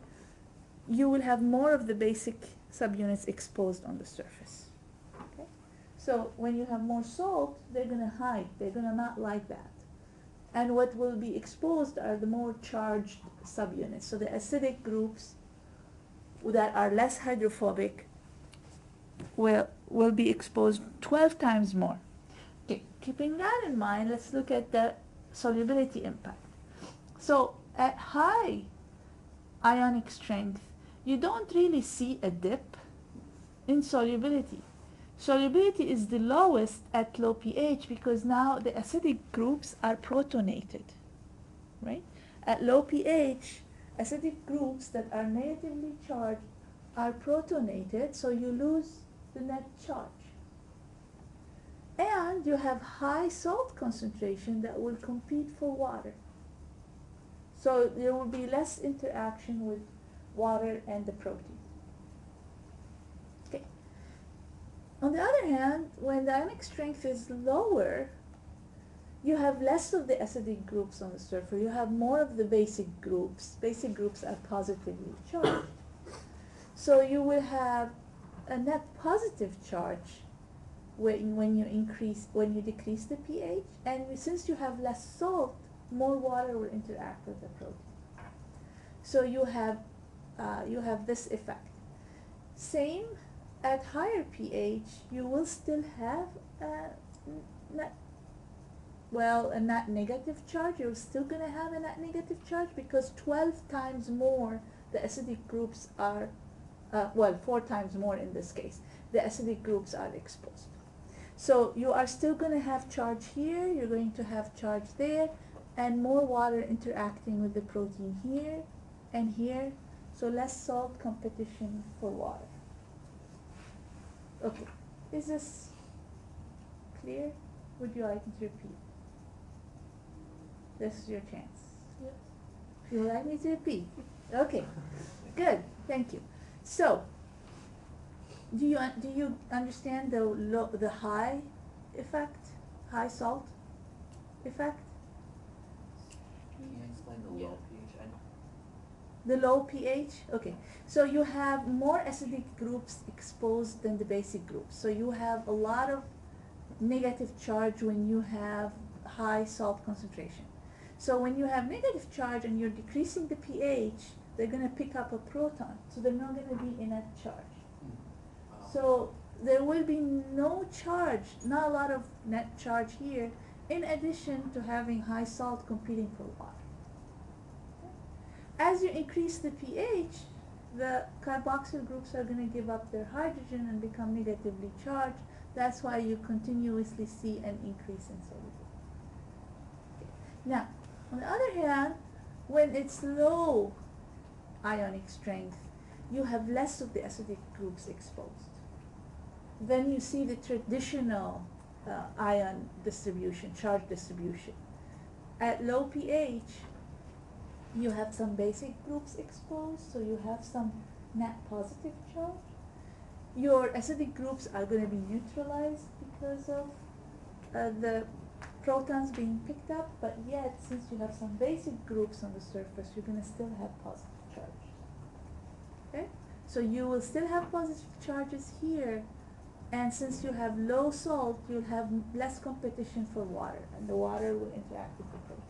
you will have more of the basic subunits exposed on the surface. Okay? So when you have more salt, they're going to hide. They're going to not like that. And what will be exposed are the more charged subunits. So the acidic groups that are less hydrophobic will be exposed 12 times more. Okay, keeping that in mind, let's look at the solubility impact. So at high ionic strength, you don't really see a dip in solubility. Solubility is the lowest at low pH because now the acidic groups are protonated, right? At low pH, acidic groups that are negatively charged are protonated, so you lose the net charge. And you have high salt concentration that will compete for water. So there will be less interaction with water and the protein. Okay. On the other hand, when the ionic strength is lower, you have less of the acidic groups on the surface. You have more of the basic groups. Basic groups are positively charged. So you will have a net positive charge when you decrease the pH, and since you have less salt, more water will interact with the protein. So you have this effect. Same at higher pH, you will still have a net negative charge. You're still going to have a net negative charge because 12 times more the acidic groups are, 4 times more in this case, the acidic groups are exposed. So you are still going to have charge here, you're going to have charge there, and more water interacting with the protein here and here, so less salt competition for water. Okay, is this clear? Would you like me to repeat? This is your chance.
Yes.
You would like me to repeat? Okay, good, thank you. So, do you understand the high effect high salt effect?
Can you explain the low pH?
The low pH? Okay. So you have more acidic groups exposed than the basic groups. So you have a lot of negative charge when you have high salt concentration. So when you have negative charge and you're decreasing the pH, they're going to pick up a proton. So they're not going to be in a charge. So there will be no charge, not a lot of net charge here, in addition to having high salt competing for water. As you increase the pH, the carboxyl groups are going to give up their hydrogen and become negatively charged. That's why you continuously see an increase in solubility. Now, on the other hand, when it's low ionic strength, you have less of the acidic groups exposed. Then you see the traditional ion distribution, charge distribution. At low pH, you have some basic groups exposed, so you have some net positive charge. Your acidic groups are going to be neutralized because of the protons being picked up, but yet since you have some basic groups on the surface, you're going to still have positive charges. Okay? So you will still have positive charges here, and since you have low salt, you'll have less competition for water, and the water will interact with the protein.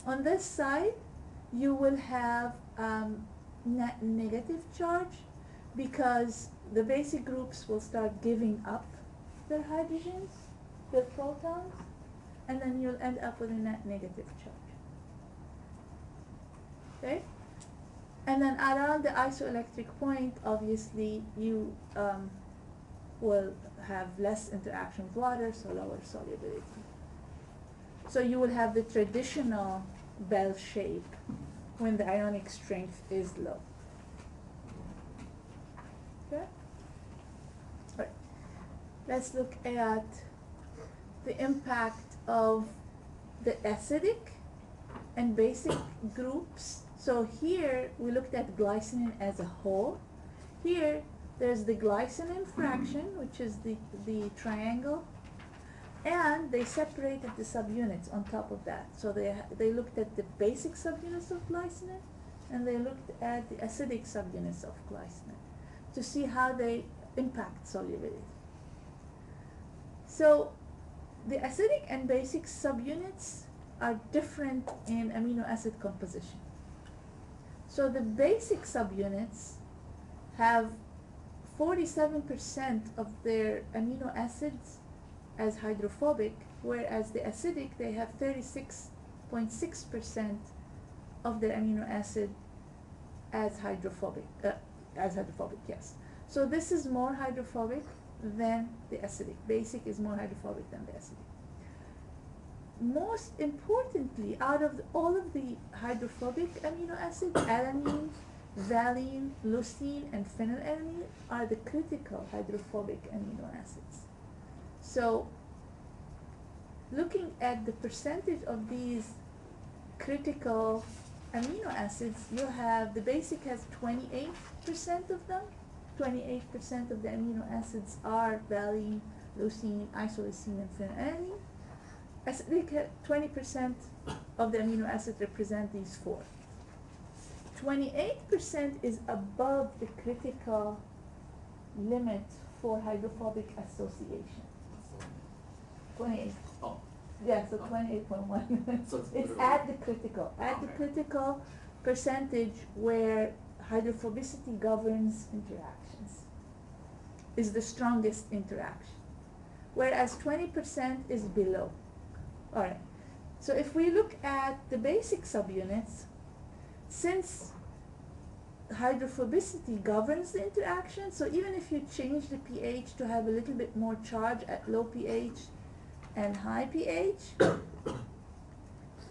On this side, you will have net negative charge because the basic groups will start giving up their hydrogens, their protons, and then you'll end up with a net negative charge. Okay? And then around the isoelectric point, obviously, you will have less interaction with water, so lower solubility. So you will have the traditional bell shape when the ionic strength is low. Okay? All right. Let's look at the impact of the acidic and basic groups. So here we looked at glycine as a whole. Here there's the glycine fraction, which is the triangle. And they separated the subunits on top of that. So they looked at the basic subunits of glycine, and they looked at the acidic subunits of glycine to see how they impact solubility. So the acidic and basic subunits are different in amino acid composition. So the basic subunits have 47% of their amino acids as hydrophobic, whereas the acidic, they have 36.6% of their amino acid as hydrophobic, yes. So this is more hydrophobic than the acidic. Basic is more hydrophobic than the acidic. Most importantly, out of all of the hydrophobic amino acids, alanine, valine, leucine, and phenylalanine are the critical hydrophobic amino acids. So, looking at the percentage of these critical amino acids, you have the basic has 28% of them. 28% of the amino acids are valine, leucine, isoleucine, and phenylalanine. Acidic, 20% of the amino acids represent these four. 28% is above the critical limit for hydrophobic association. 28.
Oh.
Yeah, so 28.1.
So
it's at the critical. At the critical percentage where hydrophobicity governs interactions is the strongest interaction. Whereas 20% is below. Alright. So if we look at the basic subunits, since hydrophobicity governs the interaction, so even if you change the pH to have a little bit more charge at low pH and high pH,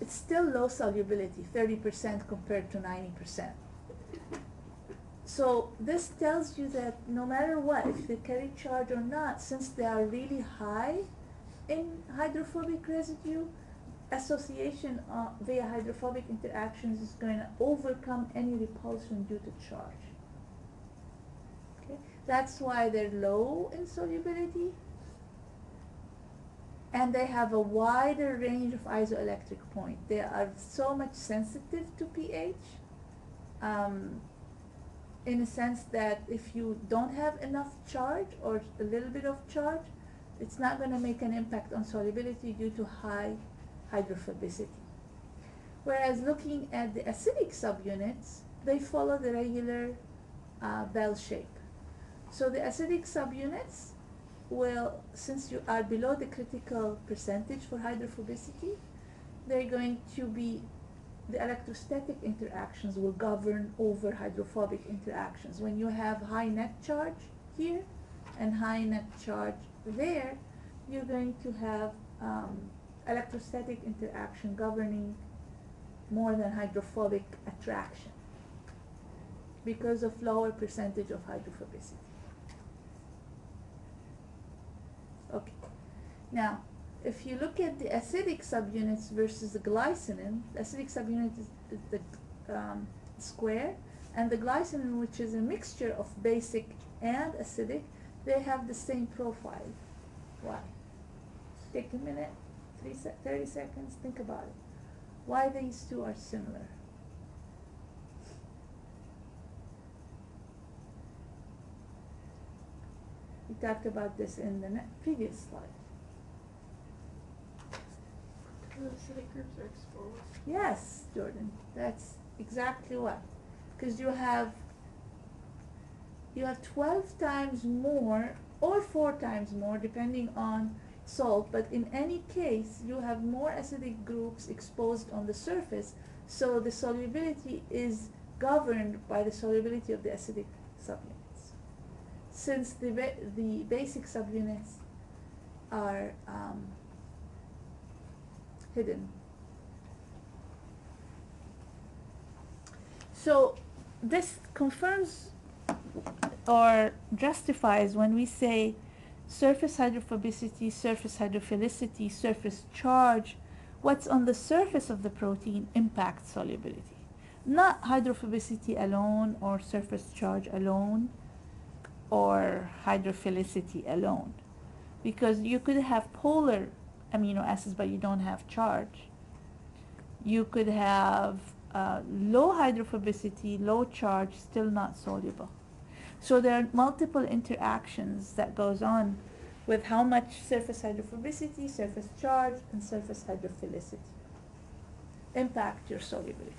it's still low solubility, 30% compared to 90%. So this tells you that no matter what, if they carry charge or not, since they are really high in hydrophobic residue, association via hydrophobic interactions is going to overcome any repulsion due to charge. Okay? That's why they're low in solubility. and they have a wider range of isoelectric point. They are so much sensitive to pH, in a sense that if you don't have enough charge or a little bit of charge, it's not going to make an impact on solubility due to high hydrophobicity. Whereas looking at the acidic subunits, they follow the regular bell shape. So the acidic subunits will, since you are below the critical percentage for hydrophobicity, they're going to be, the electrostatic interactions will govern over hydrophobic interactions. When you have high net charge here and high net charge there, you're going to have electrostatic interaction governing more than hydrophobic attraction because of lower percentage of hydrophobicity. Okay. Now, if you look at the acidic subunits versus the glycinin, the acidic subunit is the square, and the glycinin, which is a mixture of basic and acidic, they have the same profile. Why? Take a minute, 30 seconds, think about it. Why these two are similar? We talked about this in the previous slide.
The acidic groups are exposed.
Yes, Jordan, that's exactly what. Because you have 12 times more or 4 times more depending on salt, but in any case you have more acidic groups exposed on the surface, so the solubility is governed by the solubility of the acidic subunits. Since the basic subunits are hidden. So this confirms or justifies when we say surface hydrophobicity, surface hydrophilicity, surface charge, what's on the surface of the protein impacts solubility. Not hydrophobicity alone or surface charge alone or hydrophilicity alone. Because you could have polar amino acids but you don't have charge. You could have low hydrophobicity, low charge, still not soluble. So there are multiple interactions that goes on with how much surface hydrophobicity, surface charge, and surface hydrophilicity impact your solubility.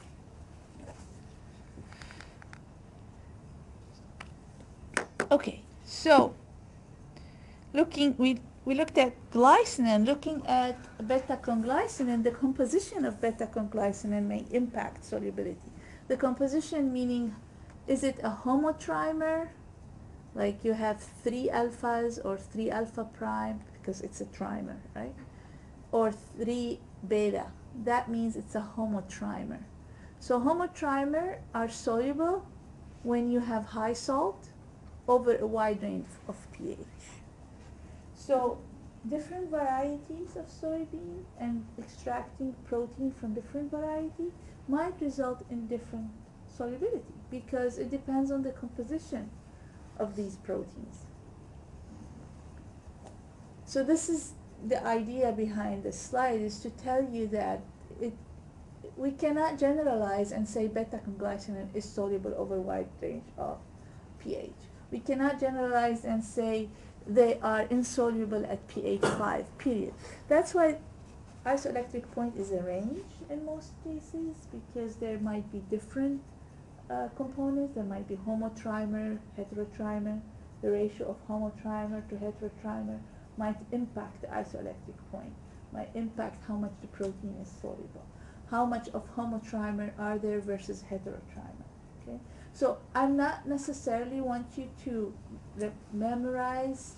Okay, so we looked at glycinin. Looking at beta-conglycinin, the composition of beta-conglycinin may impact solubility. The composition meaning, is it a homotrimer, like you have 3 alphas or 3 alpha prime, because it's a trimer, right? Or 3 beta, that means it's a homotrimer. So homotrimer are soluble when you have high salt over a wide range of pH. So different varieties of soybean and extracting protein from different variety might result in different solubility because it depends on the composition of these proteins. So this is the idea behind this slide, is to tell you that we cannot generalize and say beta-conglycinin is soluble over a wide range of pH. We cannot generalize and say they are insoluble at pH 5, period. That's why isoelectric point is a range in most cases, because there might be different components. There might be homotrimer, heterotrimer. The ratio of homotrimer to heterotrimer might impact the isoelectric point, might impact how much the protein is soluble. How much of homotrimer are there versus heterotrimer, okay? So I'm not necessarily want you to memorize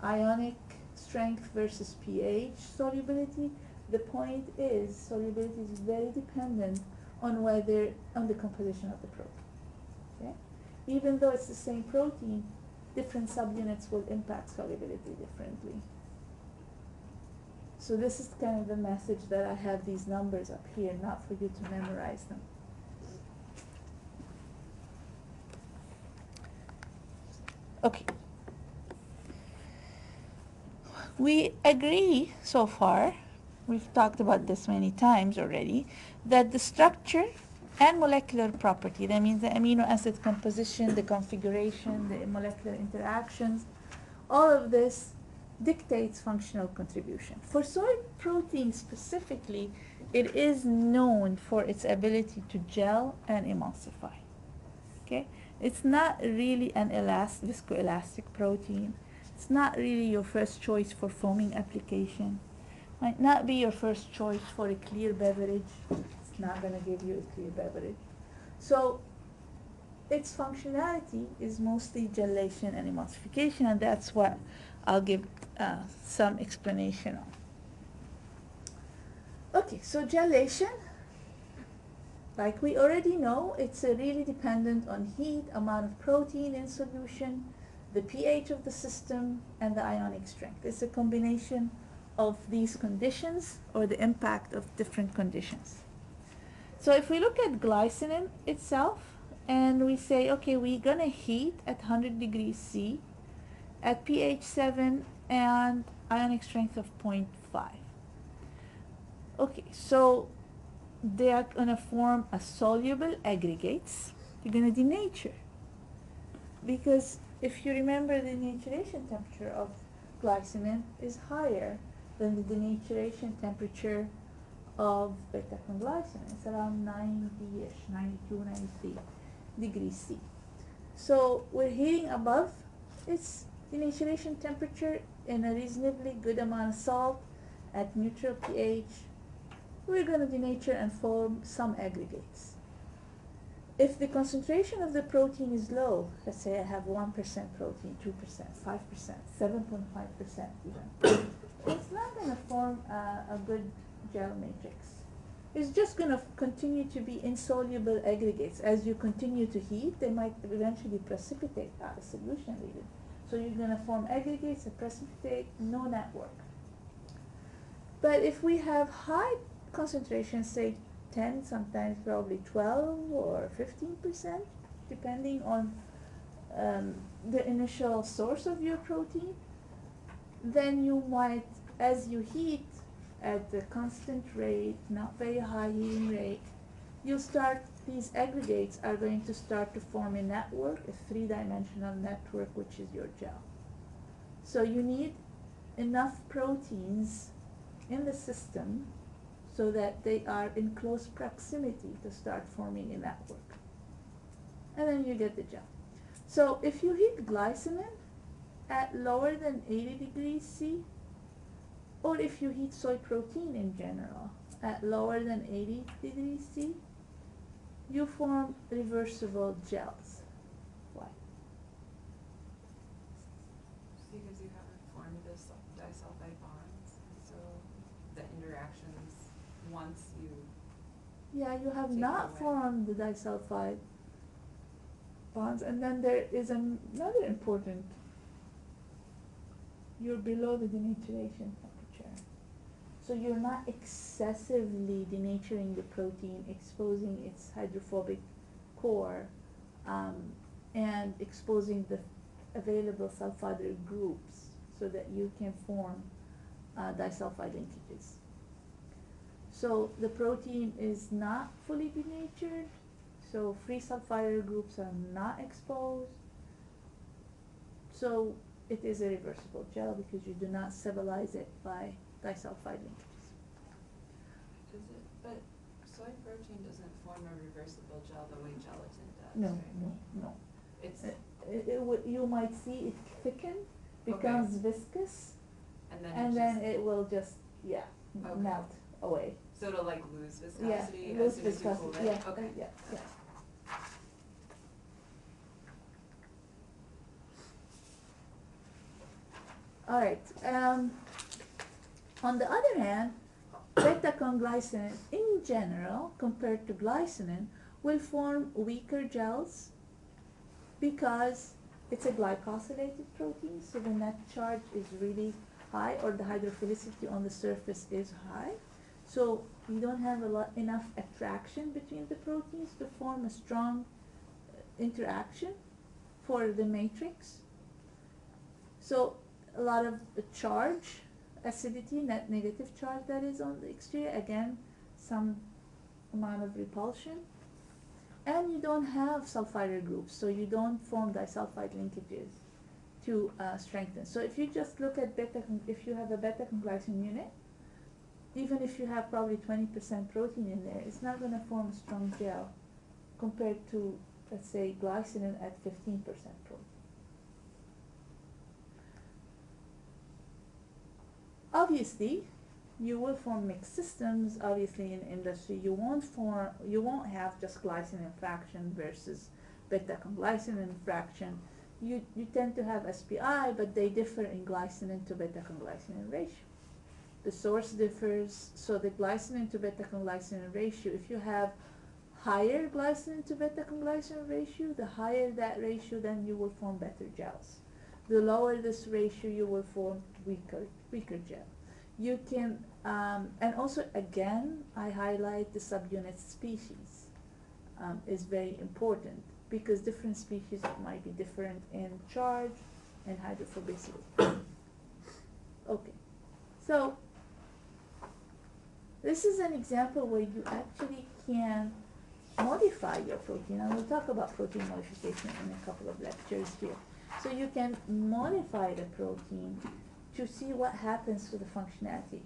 ionic strength versus pH solubility. The point is solubility is very dependent on the composition of the protein, okay? Even though it's the same protein, different subunits will impact solubility differently. So this is kind of the message that I have these numbers up here, not for you to memorize them. Okay. We agree so far, we've talked about this many times already, that the structure and molecular property, that means the amino acid composition, the configuration, the molecular interactions, all of this dictates functional contribution. For soy protein specifically, it is known for its ability to gel and emulsify. Okay? It's not really an viscoelastic protein. It's not really your first choice for foaming application. Might not be your first choice for a clear beverage. It's not going to give you a clear beverage. So its functionality is mostly gelation and emulsification, and that's what I'll give some explanation on. Okay, so gelation, like we already know, it's really dependent on heat, amount of protein in solution, the pH of the system, and the ionic strength. It's a combination of these conditions or the impact of different conditions. So if we look at glycinin itself and we say, okay, we're going to heat at 100 degrees C at pH 7 and ionic strength of 0.5. Okay, so they are going to form a soluble aggregates. You're going to denature. Because if you remember, the denaturation temperature of glycinin is higher than the denaturation temperature of beta-conglycine. It's around 90-ish, 92, 93 degrees C. So we're heating above its denaturation temperature in a reasonably good amount of salt at neutral pH. We're going to denature and form some aggregates. If the concentration of the protein is low, let's say I have 1% protein, 2%, 5%, 7.5% even, it's not going to form a good gel matrix. It's just going to continue to be insoluble aggregates. As you continue to heat, they might eventually precipitate out of solution even. So you're going to form aggregates that precipitate, no network. But if we have high concentrations, say 10, sometimes probably 12 or 15%, depending on the initial source of your protein, then you might, as you heat at the constant rate, not very high heating rate, these aggregates are going to start to form a network, a three-dimensional network, which is your gel. So you need enough proteins in the system so that they are in close proximity to start forming a network. And then you get the gel. So if you heat glycinin at lower than 80 degrees C, or if you heat soy protein in general at lower than 80 degrees C, you form reversible gels. Why?
Because you haven't formed this disulfide bonds, so the interactions once you
Yeah, you have
take it
not
away.
formed the disulfide bonds, and then there is another important, you're below the denaturation temperature. So you're not excessively denaturing the protein, exposing its hydrophobic core, and exposing the available sulfide groups so that you can form disulfide linkages. So the protein is not fully denatured, so free sulfide groups are not exposed. So it is a reversible gel because you do not stabilize it by disulfide linkages.
But soy protein doesn't form a reversible gel the way gelatin does,
No,
right?
no.
It's,
You might see it thicken, becomes viscous,
and then
it will just,
Okay.
melt away.
so it'll like lose
Yeah,
viscosity
lose
as soon as you cool
viscosity,
it?
yeah,
Okay.
yeah. All right. On the other hand, beta-conglycinin in general, compared to glycinin, will form weaker gels because it's a glycosylated protein, so the net charge is really high, or the hydrophilicity on the surface is high. So you don't have enough attraction between the proteins to form a strong interaction for the matrix. So a lot of the charge acidity, net negative charge that is on the exterior, again, some amount of repulsion. And you don't have sulfide groups, so you don't form disulfide linkages to strengthen. So if you just look at if you have a beta-conglysine unit, even if you have probably 20% protein in there, it's not going to form a strong gel compared to, let's say, glycine at 15% protein. Obviously, you will form mixed systems. Obviously, in industry, you won't have just glycine fraction versus beta-conglysine fraction. You tend to have SPI, but they differ in glycine to beta-conglysine ratio. The source differs, so the glycine to beta-conglysine ratio, if you have higher glycine to beta-conglysine ratio, the higher that ratio, then you will form better gels. The lower this ratio, you will form weaker gel. You can, and also again, I highlight the subunit species is very important, because different species might be different in charge and hydrophobicity. Okay, so this is an example where you actually can modify your protein, and we'll talk about protein modification in a couple of lectures here. So you can modify the protein to see what happens to the functionality.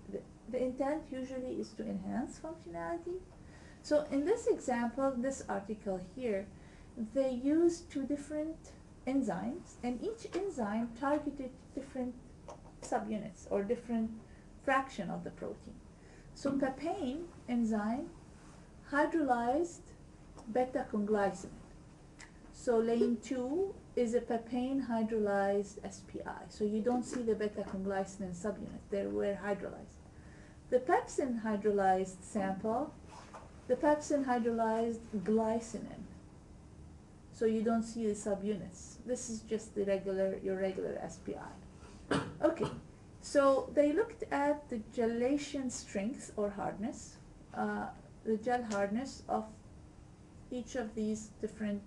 The intent usually is to enhance functionality. So in this example, this article here, they used 2 different enzymes, and each enzyme targeted different subunits or different fraction of the protein. So papain enzyme hydrolyzed beta-conglysine. So lane 2 is a papain hydrolyzed SPI. So you don't see the beta-conglysine subunit. They were hydrolyzed. The pepsin hydrolyzed sample, the pepsin hydrolyzed glycine. So you don't see the subunits. This is just the your regular SPI. Okay, so they looked at the gelation strength or hardness, the gel hardness of each of these different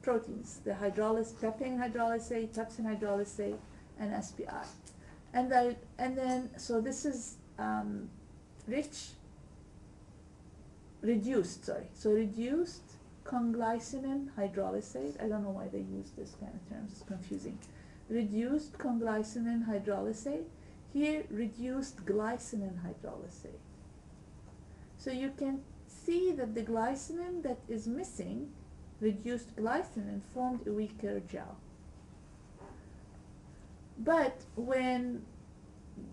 proteins, the papain hydrolysate, pepsin hydrolysate, and SPI. And then, so this is reduced conglycine hydrolysate. I don't know why they use this kind of terms, it's confusing. Reduced conglycine hydrolysate. Here, reduced glycine hydrolysate. So you can see that the glycine that is missing, reduced glycine, formed a weaker gel. But when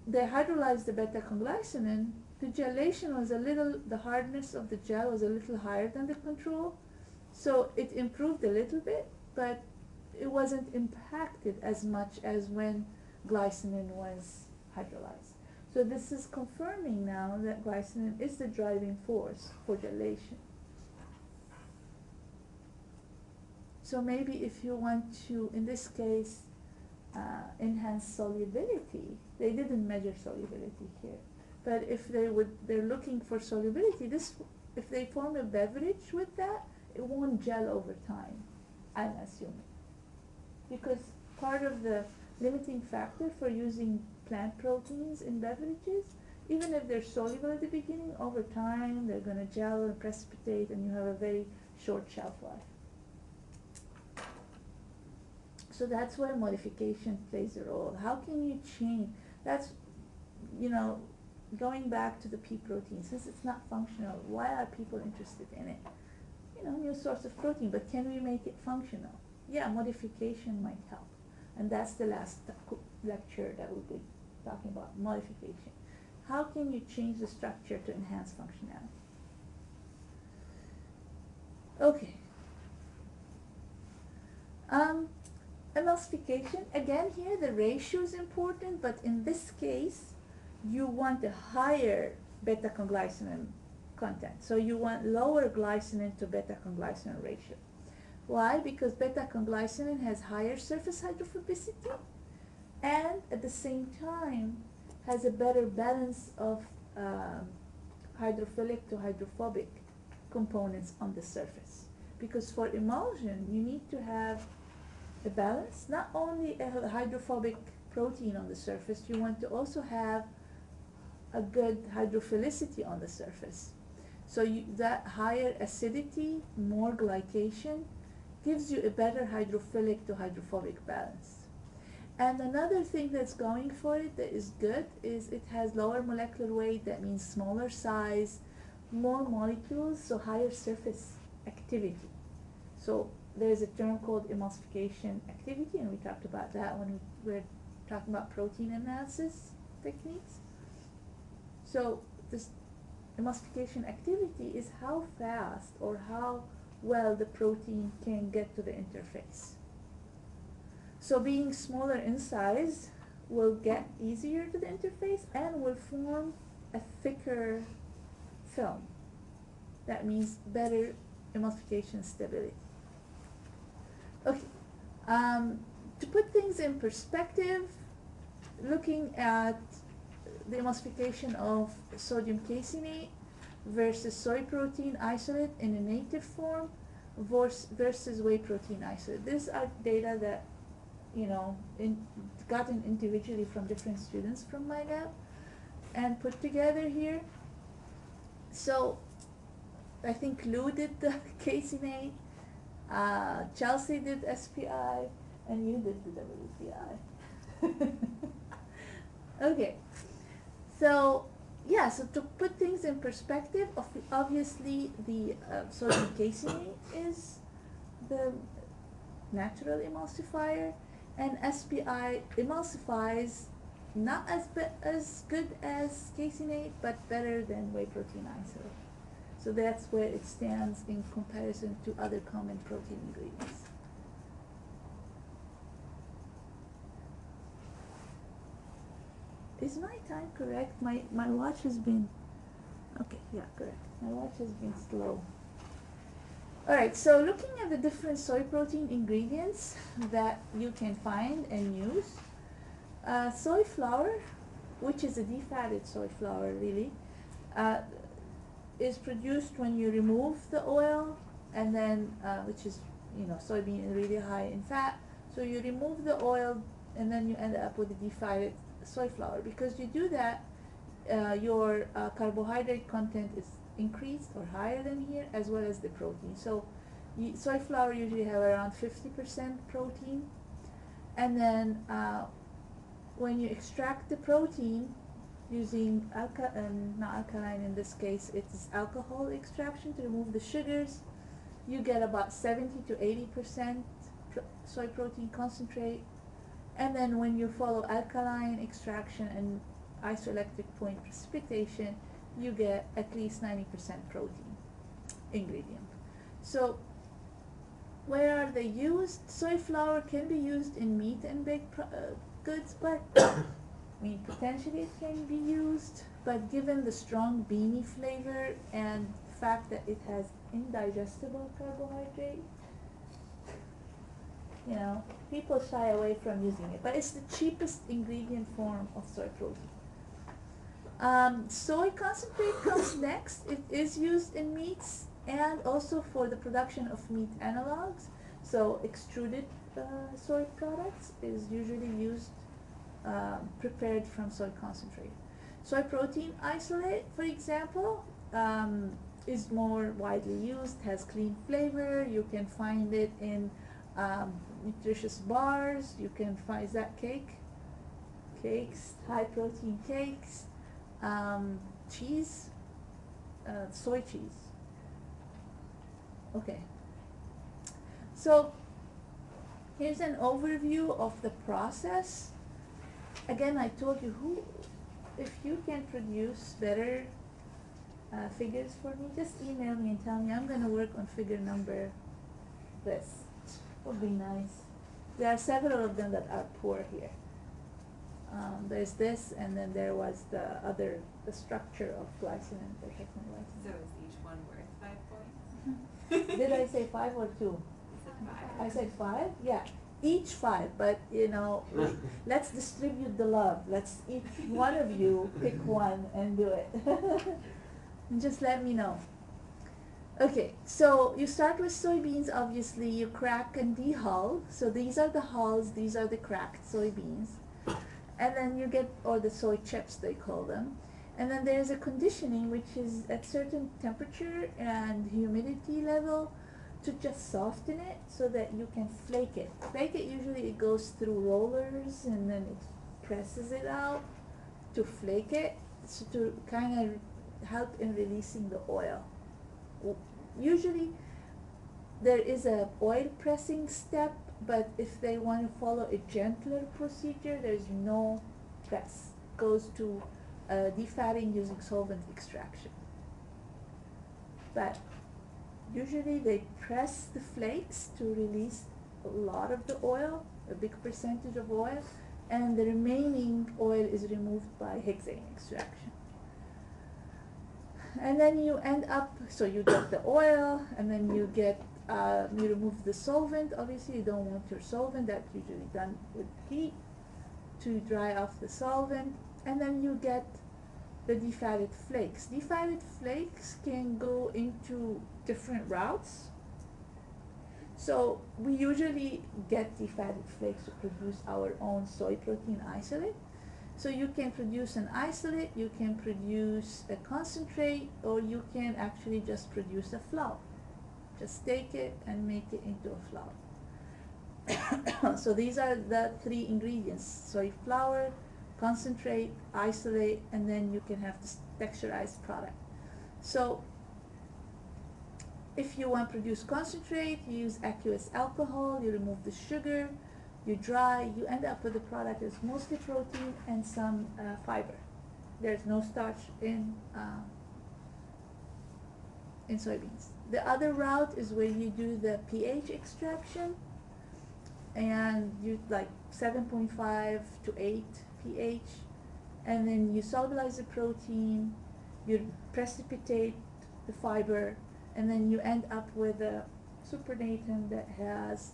they hydrolyzed the beta-conglysine, the gelation was the hardness of the gel was a little higher than the control. So it improved a little bit, but it wasn't impacted as much as when glycine was hydrolyzed. So this is confirming now that glycine is the driving force for gelation. So maybe if you want to, in this case, enhance solubility, they didn't measure solubility here. But if they're looking for solubility, if they form a beverage with that, it won't gel over time, I'm assuming. Because part of the limiting factor for using plant proteins in beverages, even if they're soluble at the beginning, over time they're going to gel and precipitate, and you have a very short shelf life. So that's where modification plays a role. How can you change? That's, going back to the pea protein, since it's not functional, why are people interested in it? New source of protein, but can we make it functional? Yeah, modification might help. And that's the last lecture that we'll be talking about, modification. How can you change the structure to enhance functionality? Okay. Emulsification, again here the ratio is important, but in this case you want a higher beta-conglysine content. So you want lower glycine to beta-conglysine ratio. Why? Because beta-conglysine has higher surface hydrophobicity and at the same time has a better balance of hydrophilic to hydrophobic components on the surface. Because for emulsion, you need to have a balance, not only a hydrophobic protein on the surface, you want to also have a good hydrophilicity on the surface. So that higher acidity, more glycation, gives you a better hydrophilic to hydrophobic balance. And another thing that's going for it that is good is it has lower molecular weight, that means smaller size, more molecules, so higher surface activity. So there's a term called emulsification activity, and we talked about that when we were talking about protein analysis techniques. So this emulsification activity is how fast or how well the protein can get to the interface. So being smaller in size will get easier to the interface and will form a thicker film. That means better emulsification stability. Okay, to put things in perspective, looking at the emulsification of sodium caseinate versus soy protein isolate in a native form versus whey protein isolate. These are data that, you know, gotten individually from different students from my lab and put together here. So I think Lou did the caseinate, Chelsea did SPI, and you did the WPI. Okay, so yeah, so to put things in perspective, obviously the sodium caseinate is the natural emulsifier, and SPI emulsifies not as good as caseinate, but better than whey protein isolate. So that's where it stands in comparison to other common protein ingredients. Is my time correct? My watch has been, okay, yeah, correct. My watch has been slow. Alright, so looking at the different soy protein ingredients that you can find and use, soy flour, which is a defatted soy flour really, is produced when you remove the oil, and then, which is, you know, soybean is really high in fat, so you remove the oil and then you end up with a defatted soy flour. Because you do that, your carbohydrate content is increased or higher than here, as well as the protein. So soy flour usually have around 50% protein, and then when you extract the protein using not alkaline in this case, it's alcohol extraction to remove the sugars, you get about 70 to 80% soy protein concentrate. And then when you follow alkaline extraction and isoelectric point precipitation, you get at least 90% protein ingredient. So where are they used? Soy flour can be used in meat and baked goods, but I mean, potentially it can be used, but given the strong beany flavor and the fact that it has indigestible carbohydrate, you know, people shy away from using it. But it's the cheapest ingredient form of soy protein. Soy concentrate comes next. It is used in meats and also for the production of meat analogs. So extruded soy products is usually used, prepared from soy concentrate. Soy protein isolate, for example, is more widely used, has clean flavor. You can find it in nutritious bars. You can find, is that cakes, high protein cakes, cheese, soy cheese. Okay, so here's an overview of the process. Again, I told you, if you can produce better figures for me, just email me and tell me I'm going to work on figure number this. Would be nice. There are several of them that are poor here. There's this, and then there was the structure of glycine and glycine.
So is each one worth 5 points?
Did I say 5 or 2? I said 5? Yeah, each 5, but you know, let's distribute the love. Let's each one of you pick one and do it. And just let me know. Okay, so you start with soybeans. Obviously, you crack and dehull. So these are the hulls, these are the cracked soybeans. And then you get, or the soy chips they call them. And then there's a conditioning which is at certain temperature and humidity level to just soften it so that you can flake it. Flake it, usually it goes through rollers and then it presses it out to flake it, so to kind of help in releasing the oil. Usually there is a oil pressing step, but if they want to follow a gentler procedure, there's no press. It goes to defatting using solvent extraction. But usually they press the flakes to release a lot of the oil, a big percentage of oil, and the remaining oil is removed by hexane extraction. And then you end up, so you get the oil, and then you get, you remove the solvent. Obviously you don't want your solvent, that's usually done with heat to dry off the solvent. And then you get the defatted flakes. Defatted flakes can go into different routes. So we usually get defatted flakes to produce our own soy protein isolate. So you can produce an isolate, you can produce a concentrate, or you can actually just produce a flour. Just take it and make it into a flour. So these are the three ingredients: soy flour, concentrate, isolate, and then you can have this texturized product. So if you want to produce concentrate, you use aqueous alcohol, you remove the sugar, you dry, you end up with a product that's mostly protein and some fiber. There's no starch in soybeans. The other route is where you do the pH extraction, and you like 7.5 to 8 pH, and then you solubilize the protein, you precipitate the fiber, and then you end up with a supernatant that has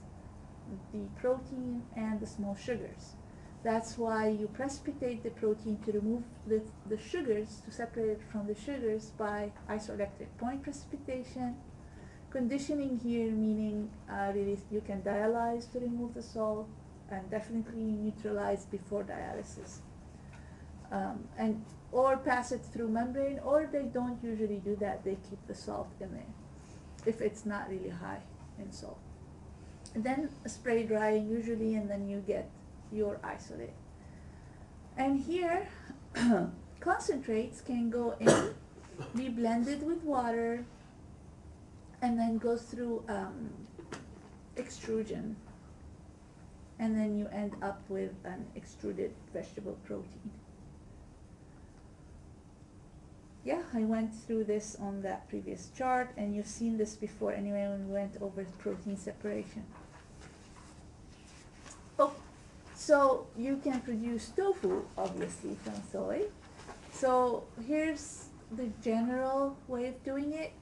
the protein and the small sugars. That's why you precipitate the protein to remove the sugars, to separate it from the sugars by isoelectric point precipitation. Conditioning here meaning really you can dialyze to remove the salt, and definitely neutralize before dialysis. Or pass it through membrane, or they don't usually do that, they keep the salt in there if it's not really high in salt. And then spray drying usually, and then you get your isolate. And here concentrates can go in, be blended with water, and then go through extrusion, and then you end up with an extruded vegetable protein. Yeah, I went through this on that previous chart, and you've seen this before anyway when we went over protein separation. Oh, so you can produce tofu, obviously, from soy. So here's the general way of doing it.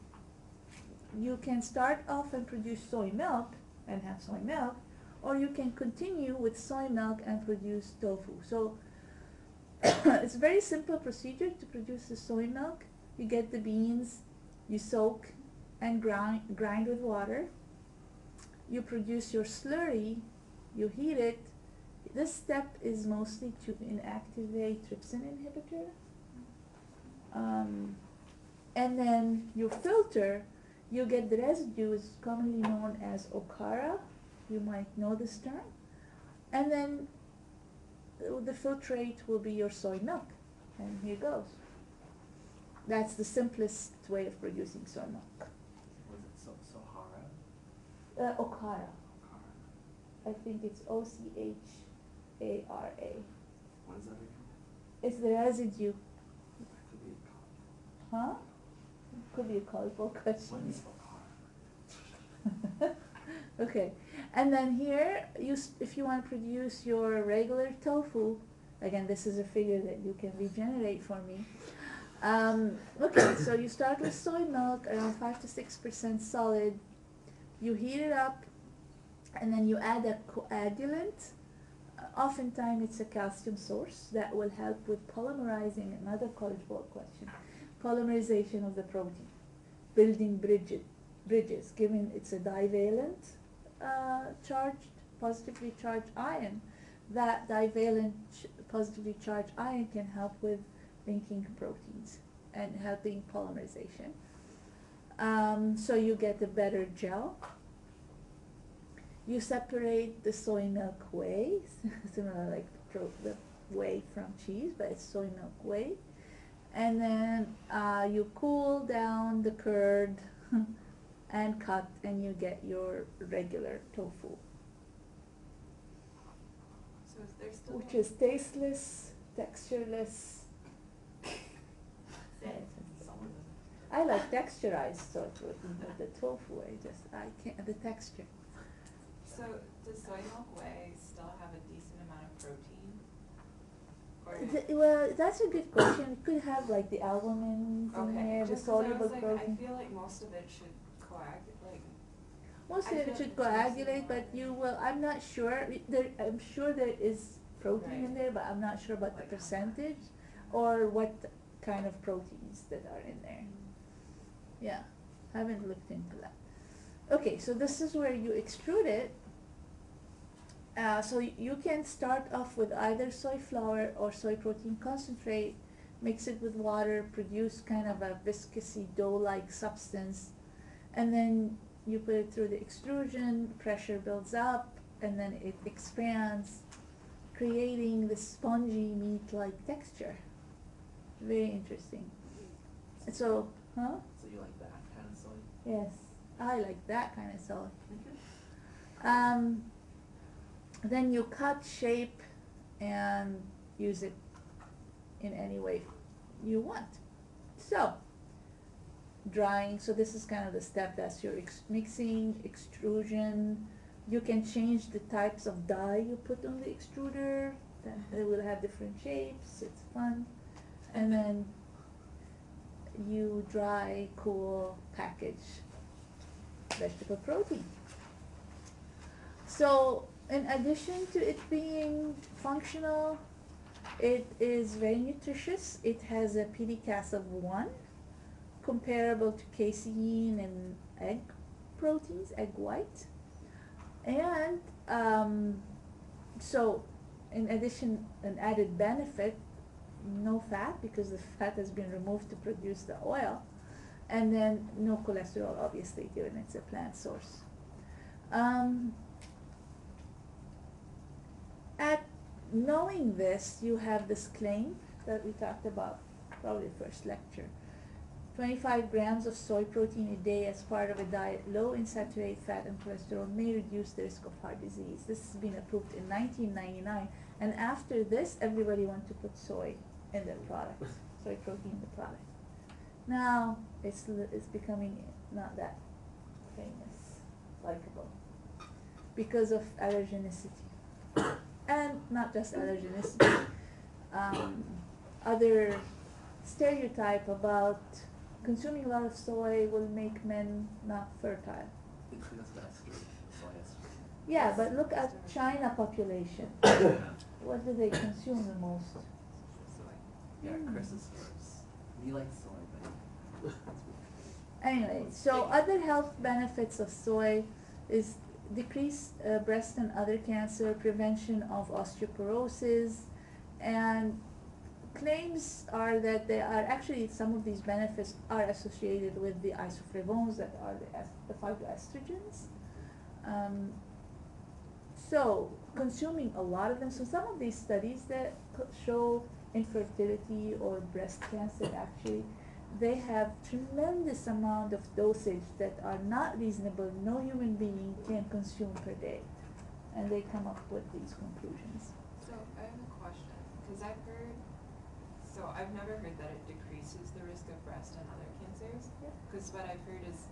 You can start off and produce soy milk and have soy milk, or you can continue with soy milk and produce tofu. So it's a very simple procedure to produce the soy milk. You get the beans, you soak and grind with water. You produce your slurry, you heat it. This step is mostly to inactivate trypsin inhibitor. And then you filter, you get the residues commonly known as okara. You might know this term. And then the filtrate will be your soy milk, and here goes. That's the simplest way of producing soy milk.
Was it Sohara?
Okara. I think it's Ochara.
What is that again?
It's the residue.
That could be a
Huh? Could be a colorful
What
question.
is Okara?
Okay, and then here, if you want to produce your regular tofu, again, this is a figure that you can regenerate for me. Okay, so you start with soy milk, around 5 to 6% solid. You heat it up, and then you add a coagulant. Oftentimes it's a calcium source that will help with polymerizing, another college board question, polymerization of the protein, building bridges, given it's a divalent charged, positively charged ion, that divalent positively charged ion can help with linking proteins and helping polymerization. So you get a better gel. You separate the soy milk whey, similar like the whey from cheese, but it's soy milk whey. And then you cool down the curd and cut, and you get your regular tofu,
So is there still?
which is tasteless, textureless. I like texturized soy protein, but the tofu, I can't, the texture.
So does soy milk whey still have a decent amount of protein? Or
Well, that's a good question. It could have like the albumins in
okay,
there, the
just 'cause I
soluble
was like,
protein.
I feel like most of it should coagulate. Like,
Most
I
of it
feel
should
like it's
coagulate, but
mostly
you will, I'm not sure, I'm sure there is protein in
Right.
there, but I'm not sure about the
Like how
percentage or what kind of proteins that are in there. Yeah, haven't looked into that. Okay, so this is where you extrude it. So you can start off with either soy flour or soy protein concentrate, mix it with water, produce kind of a viscousy dough-like substance, and then you put it through the extrusion, pressure builds up, and then it expands, creating the spongy meat-like texture. Very interesting. So, huh?
So you like that kind of soy?
Yes, I like that kind of soy.
Mm-hmm.
Then you cut, shape, and use it in any way you want. So, drying, so this is kind of the step, that's your mixing, extrusion. You can change the types of dye you put on the extruder, then it will have different shapes, it's fun. And then you dry, cool, package vegetable protein. So, in addition to it being functional, it is very nutritious. It has a PDCAS of 1, comparable to casein and egg proteins, egg white. And so, in addition, an added benefit, no fat, because the fat has been removed to produce the oil, and then no cholesterol, obviously, given it's a plant source. At knowing this, you have this claim that we talked about, probably the first lecture. 25 grams of soy protein a day as part of a diet low in saturated fat and cholesterol may reduce the risk of heart disease. This has been approved in 1999, and after this, everybody wants to put soy in their products, soy protein in the product. Now, it's becoming not that famous, likable, because of allergenicity. And not just allergenicity, other stereotype about consuming a lot of soy will make men not fertile.
It's because of estrogen, the soy estrogen.
Yeah, but look at China population. What do they consume the most?
soy.
Yeah,
Mm.
Chris is yours. We like soy, but
Anyway, so other health benefits of soy is decreased breast and other cancer, prevention of osteoporosis, and claims are that they are actually, some of these benefits are associated with the isoflavones that are the phytoestrogens. So consuming a lot of them, so some of these studies that show infertility or breast cancer, actually they have tremendous amount of dosage that are not reasonable, no human being can consume per day, and they come up with these conclusions.
So I have a question, because I've heard, so I've never heard that it decreases the risk of breast and other cancers.
Yeah.
Because what I've heard is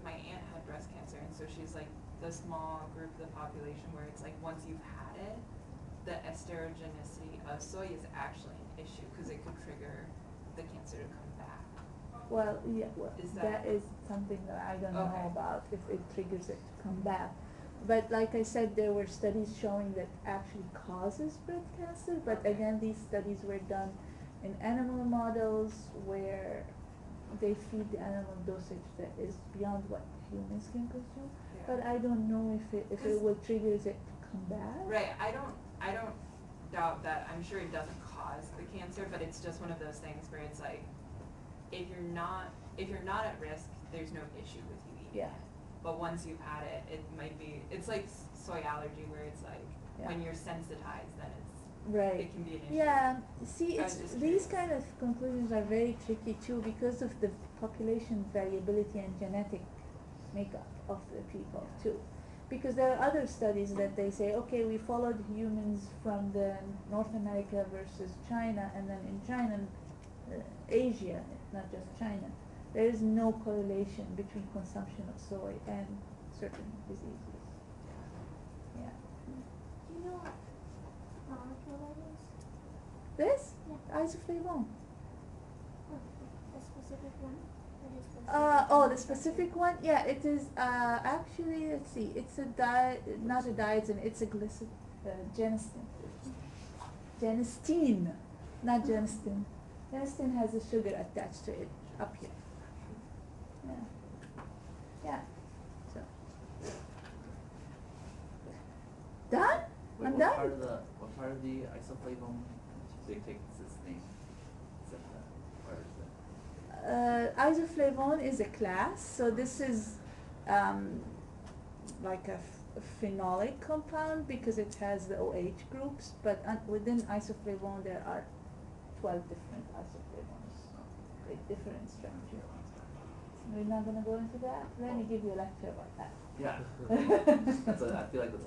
my aunt had breast cancer, and so she's like the small group of the population where it's like once you've had it, the esterogenicity of soy is actually an issue because it could trigger the cancer to come back.
Well, yeah, well,
Is
that
that-
is something that I don't know
Okay.
about, if it triggers it to come back. But like I said, there were studies showing that actually causes breast cancer, but
Okay.
again, these studies were done in animal models where they feed the animal dosage that is beyond what humans can consume.
Yeah.
But I don't know if it
'Cause-
will trigger it to come become bad?
Right, I don't doubt that, I'm sure it doesn't cause the cancer, but it's just one of those things where it's like, if you're not at risk, there's no issue with you eating
Yeah.
it. But once you've had it, it might be, it's like soy allergy where it's like,
Yeah.
when you're sensitized, then
Right.
it can be an issue.
Yeah, see,
I was
it's,
just
these
curious.
kind of conclusions are very tricky too because of the population variability and genetic makeup of the people too. Because there are other studies that they say, okay, we followed humans from the North America versus China, and then in China, Asia, not just China, there is no correlation between consumption of soy and certain diseases. Yeah.
Do you know what molecule that is?
This?
Yeah.
Isoflavone.
Oh, a specific one? Or just the
Oh, the specific one? Yeah, it is, actually, let's see, it's a not a diazine, it's a genistein. Genistein, not genistein. Genistein has a sugar attached to it, up here. Yeah. Yeah, so. Done?
Wait,
I'm
what
done?
part of the isoflavone they take this name? Is it where is it?
Isoflavone is a class, so this is like a phenolic compound because it has the OH groups, but within isoflavone there are 12 different isoflavones with different structure. We're not going to go into that? Let me give you a lecture about that.
Yeah. I feel like that's a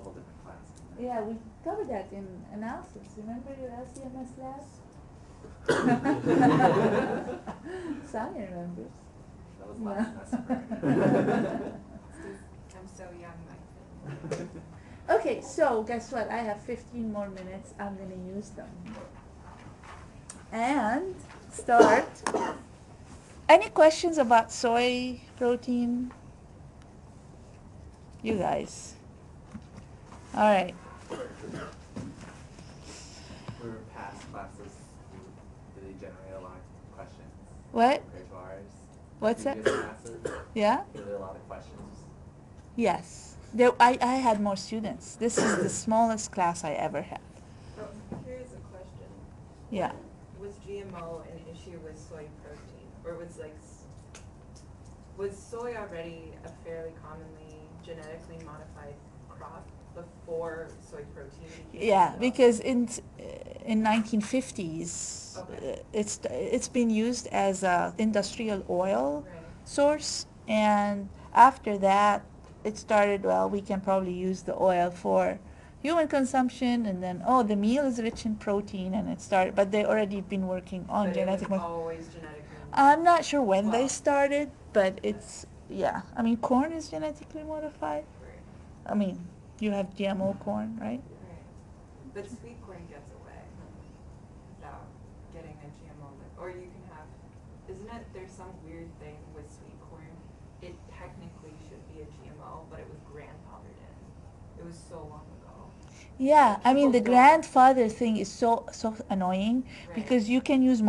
whole different class.
Yeah, we covered that in analysis. Remember your LCMS lab? Sonia remembers.
That was
No.
last semester.
I'm so young, Mike.
Okay, so guess what? I have 15 more minutes. I'm going to use them. And start. Any questions about soy protein? You guys. All right.
We were past classes. Do they generate a lot of questions?
What?
Compared to ours?
What's that?
Previous classes?
Yeah?
Were there a lot of questions?
Yes. I had more students. This is the smallest class I ever had.
Oh, here's a question.
Yeah.
Was GMO an issue with soy protein, or was soy already a fairly commonly genetically modified crop before soy protein became
Yeah,
developed?
because in 1950s,
Okay.
it's been used as a industrial oil
Right.
source, and after that, it started. Well, we can probably use the oil for human consumption, and then the meal is rich in protein, and it started. But they already been working on
But
genetic.
it was always genetically
I'm not sure when they
Well,
started, but it's yeah. I mean, corn is genetically modified.
Right.
I mean, you have GMO corn, right?
Right. But sweet corn gets away without getting a GMO. Or you can have, isn't it, there's some weird thing with sweet corn. It technically should be a GMO, but it was grandfathered in. It was so long ago.
Yeah, I mean the
People don't-
grandfather thing is so annoying
Right.
because you can use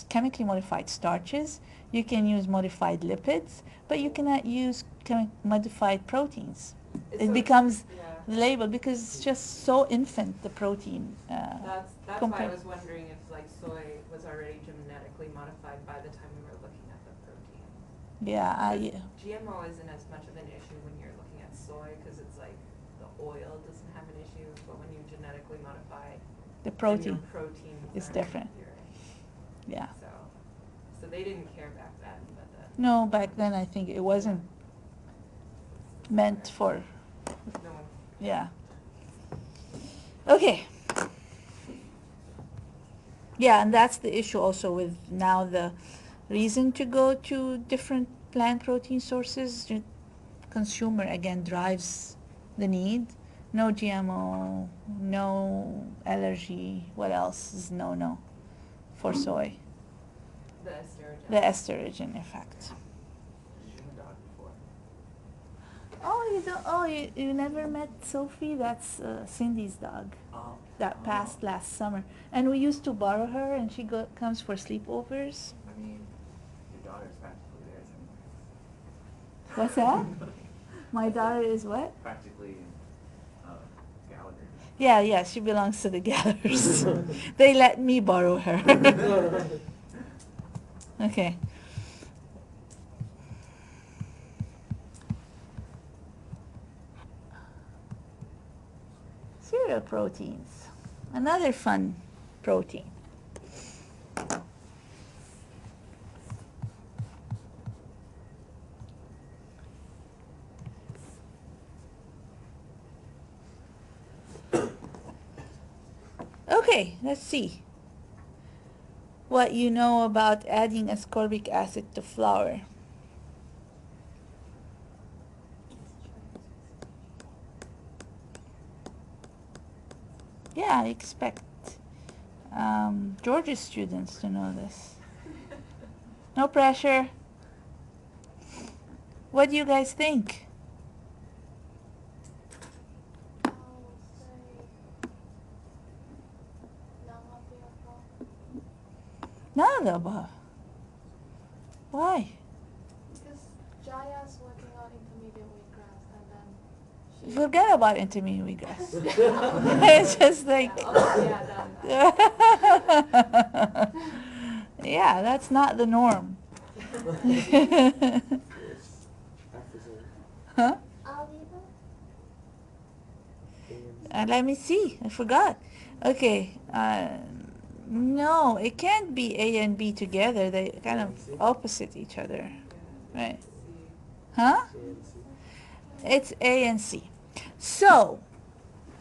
chemically modified starches, you can use modified lipids, but you cannot use modified proteins. It
So-
becomes
Yeah.
the label because it's just so infant, the protein.
That's why I
compared-
was wondering if like soy was already genetically modified by the time we were looking at the protein.
Yeah,
GMO isn't as much of an issue when you're looking at soy because it's like the oil doesn't have an issue, but when you genetically modify,
the
then
protein
your proteins
is
are
different.
inferior.
Yeah.
So they didn't care back then, but
No, back then I think it wasn't meant for,
no one.
yeah. Okay. Yeah, and that's the issue also with now the reason to go to different plant protein sources. Consumer again drives the need. No GMO, no allergy. What else is no for soy?
The estrogen.
The estrogen effect.
Did you have a dog before?
Oh, you don't. Oh, you never met Sophie? That's Cindy's dog.
Oh.
That passed last summer, and we used to borrow her, and she comes for sleepovers.
I mean, your daughter's practically theirs anyway.
What's that? My daughter is what?
Practically Gallagher.
Yeah, she belongs to the gatherers. They let me borrow her. Okay. Cereal proteins. Another fun protein. Okay, let's see what you know about adding ascorbic acid to flour. Yeah, I expect Georgia students to know this. No pressure. What do you guys think?
I will say none of the above.
None of the above. Why?
Because Jaya's working on intermediate wheatgrass and then she
Forget about intermediate wheatgrass. It's just like,
Yeah, oh, yeah, that.
yeah, that's not the norm. Huh?
All the above?
Let me see. I forgot. Okay. No, it can't be A and B together. They kind of opposite each other. Right. Huh? It's A and C. So,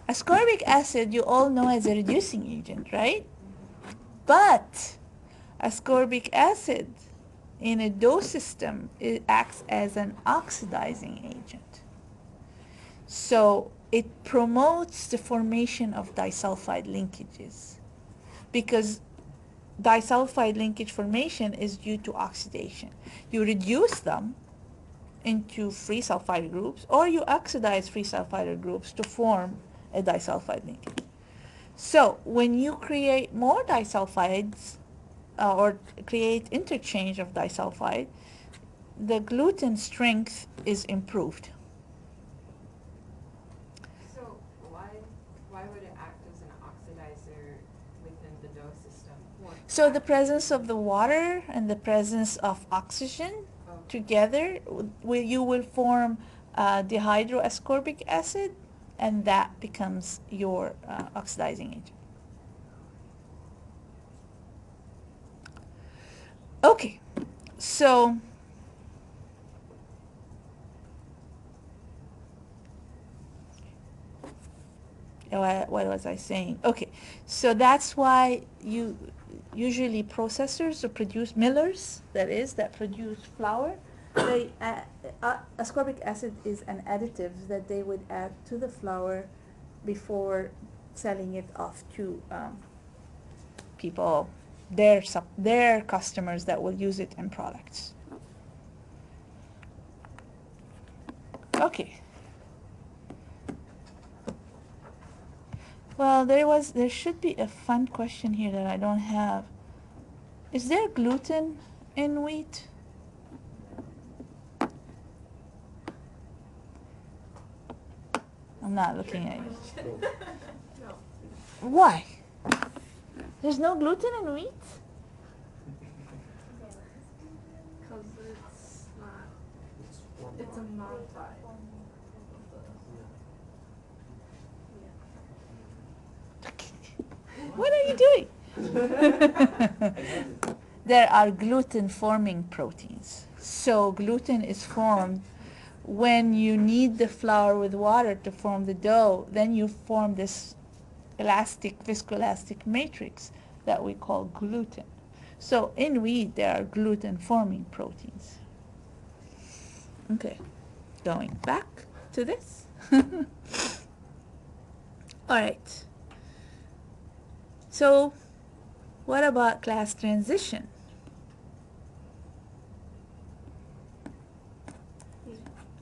ascorbic acid you all know as a reducing agent, right? But ascorbic acid in a dough system, it acts as an oxidizing agent. So it promotes the formation of disulfide linkages because disulfide linkage formation is due to oxidation. You reduce them into free sulfide groups or you oxidize free sulfide groups to form a disulfide linkage. So when you create more disulfides or create interchange of disulfide, the gluten strength is improved.
So why would it act as an oxidizer within the dough system?
So the presence of the water and the presence of oxygen together, you will form dihydroascorbic acid, and that becomes your oxidizing agent. Okay, so what was I saying? Okay, so that's why you usually processors or produce millers, that produce flour, they ascorbic acid is an additive that they would add to the flour before selling it off to people, their customers that will use it in products. Okay. Well, there should be a fun question here that I don't have. Is there gluten in wheat? I'm not looking at you.
No.
Why? There's no gluten in wheat?
Because it's not, it's a modified.
What are you doing? There are gluten-forming proteins. So gluten is formed when you knead the flour with water to form the dough. Then you form this elastic, viscoelastic matrix that we call gluten. So in wheat, there are gluten-forming proteins. Okay, going back to this. All right. So what about class transition?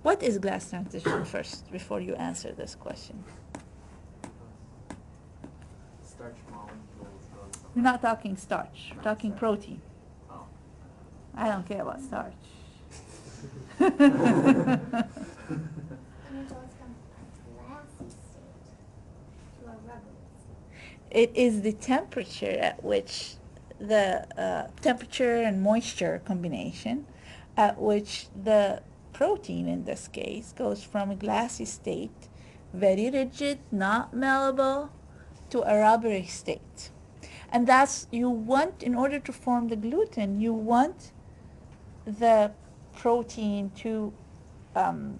What is glass transition first, before you answer this question?
Starch molecules goes.
We're not talking starch, we're talking protein.
Oh.
I don't care about starch.
And it goes from a glassy state to a
It is the temperature at which the temperature and moisture combination at which the protein in this case goes from a glassy state, very rigid, not malleable, to a rubbery state. And that's, you want, in order to form the gluten, you want the protein to the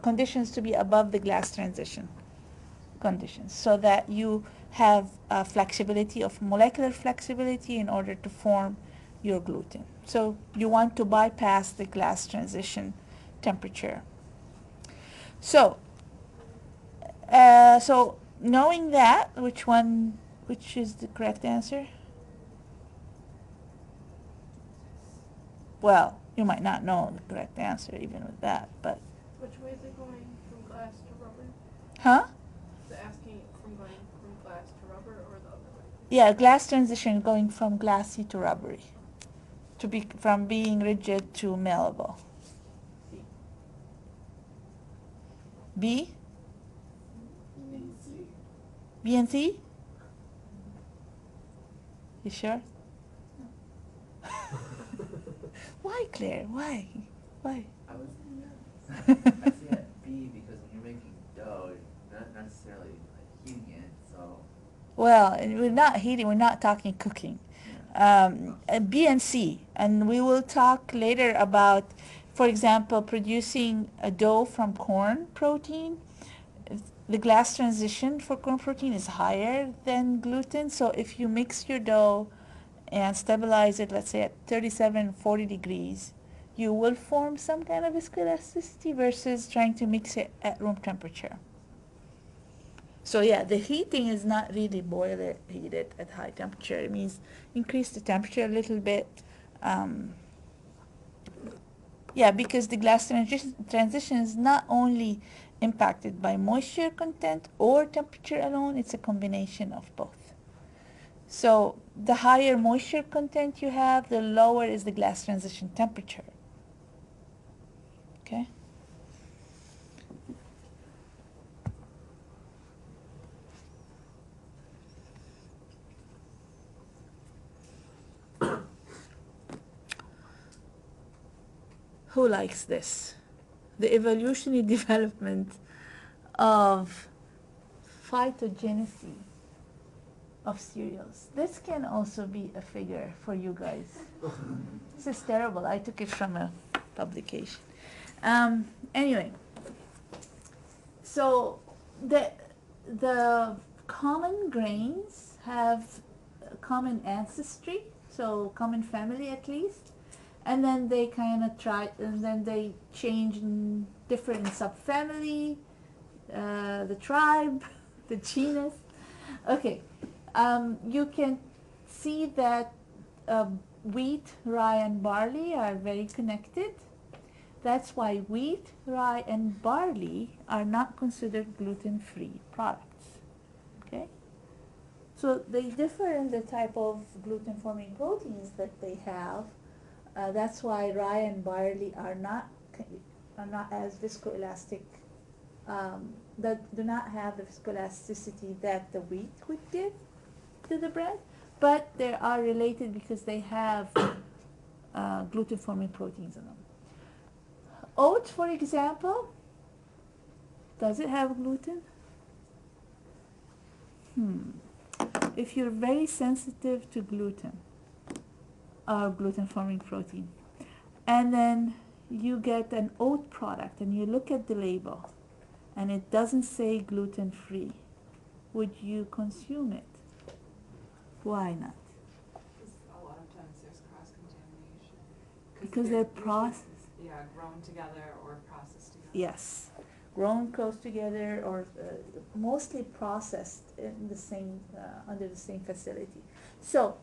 conditions to be above the glass transition conditions, so that you have flexibility of molecular flexibility in order to form your gluten. So you want to bypass the glass transition temperature. So so knowing that, which is the correct answer? Well, you might not know the correct answer even with that, but
Which way is it going from glass to rubber?
huh?
Is it asking from going from glass to rubber or the other way?
Yeah, glass transition going from glassy to rubbery, from being rigid to malleable. B?
B and C.
B and C? You sure? Why, Claire? Why? Why?
I was I see it B because when you're making dough, you're not necessarily like heating it, so
Well, we're not heating, we're not talking cooking. B and C, and we will talk later about, for example, producing a dough from corn protein. The glass transition for corn protein is higher than gluten, so if you mix your dough and stabilize it, let's say at 37, 40 degrees, you will form some kind of viscoelasticity versus trying to mix it at room temperature. So yeah, the heating is not really boil it, heat it at high temperature. It means increase the temperature a little bit. Yeah, because the glass transition is not only impacted by moisture content or temperature alone, it's a combination of both. So the higher moisture content you have, the lower is the glass transition temperature. Okay? Who likes this? The evolutionary development of phytogenesis of cereals. This can also be a figure for you guys. This is terrible. I took it from a publication. Anyway, so the common grains have common ancestry, so common family at least, and then they kind of and then they change in different subfamily, the tribe, the genus. Okay, you can see that wheat, rye, and barley are very connected. That's why wheat, rye, and barley are not considered gluten-free products. Okay? So they differ in the type of gluten-forming proteins that they have. That's why rye and barley are not as viscoelastic, that do not have the viscoelasticity that the wheat would give to the bread, but they are related because they have gluten-forming proteins in them. Oats, for example, does it have gluten? If you're very sensitive to gluten, or gluten-forming protein, and then you get an oat product and you look at the label and it doesn't say gluten-free, would you consume it? Why not?
Because a lot of times there's cross-contamination.
Because they're processed.
Yeah, grown together or processed together.
Yes, grown close together or mostly processed in the same under the same facility. So,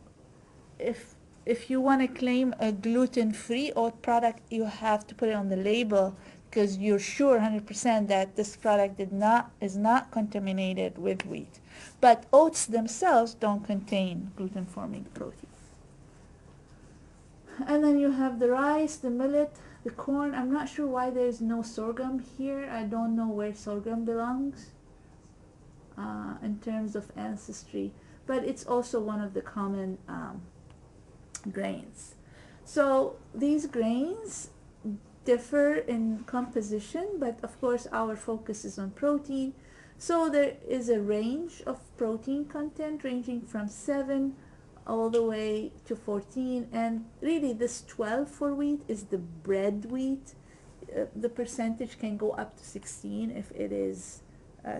if you want to claim a gluten-free oat product, you have to put it on the label because you're sure 100% that this product is not contaminated with wheat. But oats themselves don't contain gluten-forming protein. And then you have the rice, the millet, the corn. I'm not sure why there's no sorghum here. I don't know where sorghum belongs. in terms of ancestry, but it's also one of the common grains. So these grains differ in composition, but of course our focus is on protein. So there is a range of protein content ranging from 7 all the way to 14, and really this 12 for wheat is the bread wheat. The percentage can go up to 16 if it is,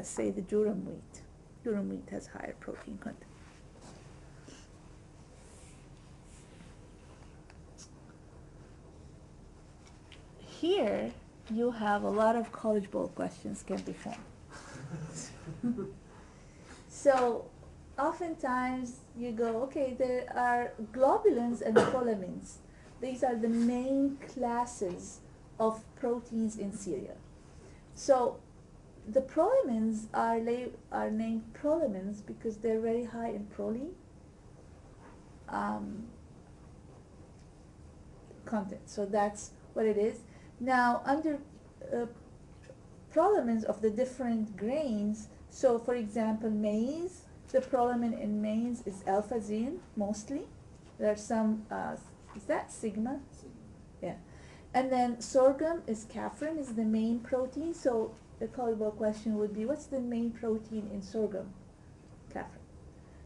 say, the durum wheat. Durum wheat has higher protein content. Here you have a lot of College Bowl questions can be formed. So oftentimes you go, okay, there are globulins and prolamins. These are the main classes of proteins in cereal. So the prolamins are named prolamins because they're very high in proline content. So that's what it is. Now, under prolamins of the different grains, so for example, maize, the prolamin in maize is alpha-zine mostly. There are some, is that sigma? Yeah. And then sorghum is caffrin, is the main protein. So the callable question would be, what's the main protein in sorghum? Caffrin.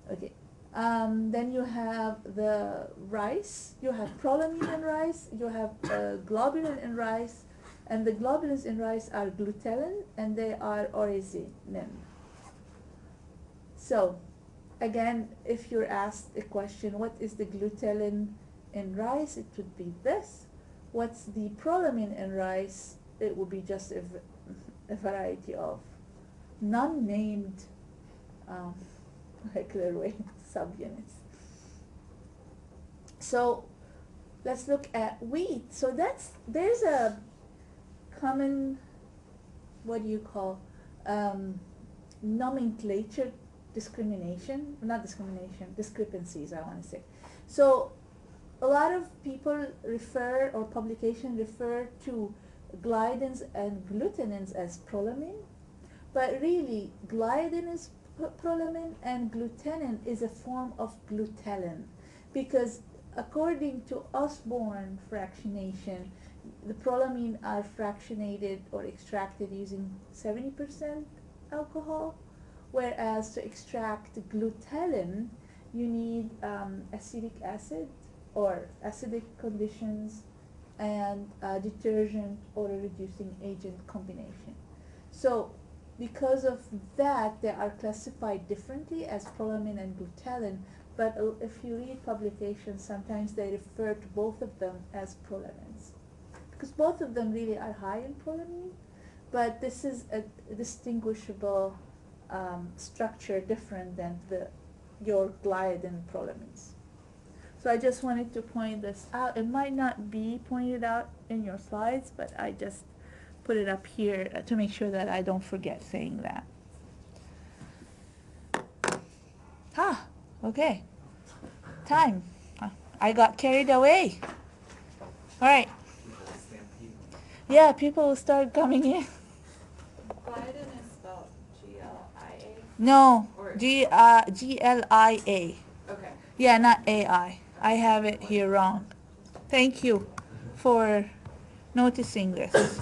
Okay. Then you have the rice. You have prolamine in rice. You have globulin in rice. And the globulins in rice are glutelin, and they are orezinin. So, again, if you're asked a question, what is the glutelin in rice? It would be this. What's the prolamine in rice? It would be just a variety of non-named molecular weight subunits. So let's look at wheat. So there's a common, what do you call, nomenclature discrepancies, I want to say. So a lot of people refer, or publications refer to gliadins and glutenins as prolamine, but really gliadin is prolamine and glutenin is a form of glutelin, because according to Osborne fractionation, the prolamine are fractionated or extracted using 70% alcohol, whereas to extract glutelin you need acetic acid or acidic conditions and detergent or a reducing agent combination. So because of that, they are classified differently as prolamine and glutelin, but if you read publications, sometimes they refer to both of them as prolamins, because both of them really are high in prolamine, but this is a distinguishable structure different than your gliadin prolamins. So I just wanted to point this out. It might not be pointed out in your slides, but I just put it up here to make sure that I don't forget saying that. Okay. Time. I got carried away. All right. Yeah, people will start coming in.
Gliadin is spelled G-L-I-A?
No,
Or
G-L-I-A.
okay.
Yeah, not A-I. I have it here wrong. Thank you for noticing this.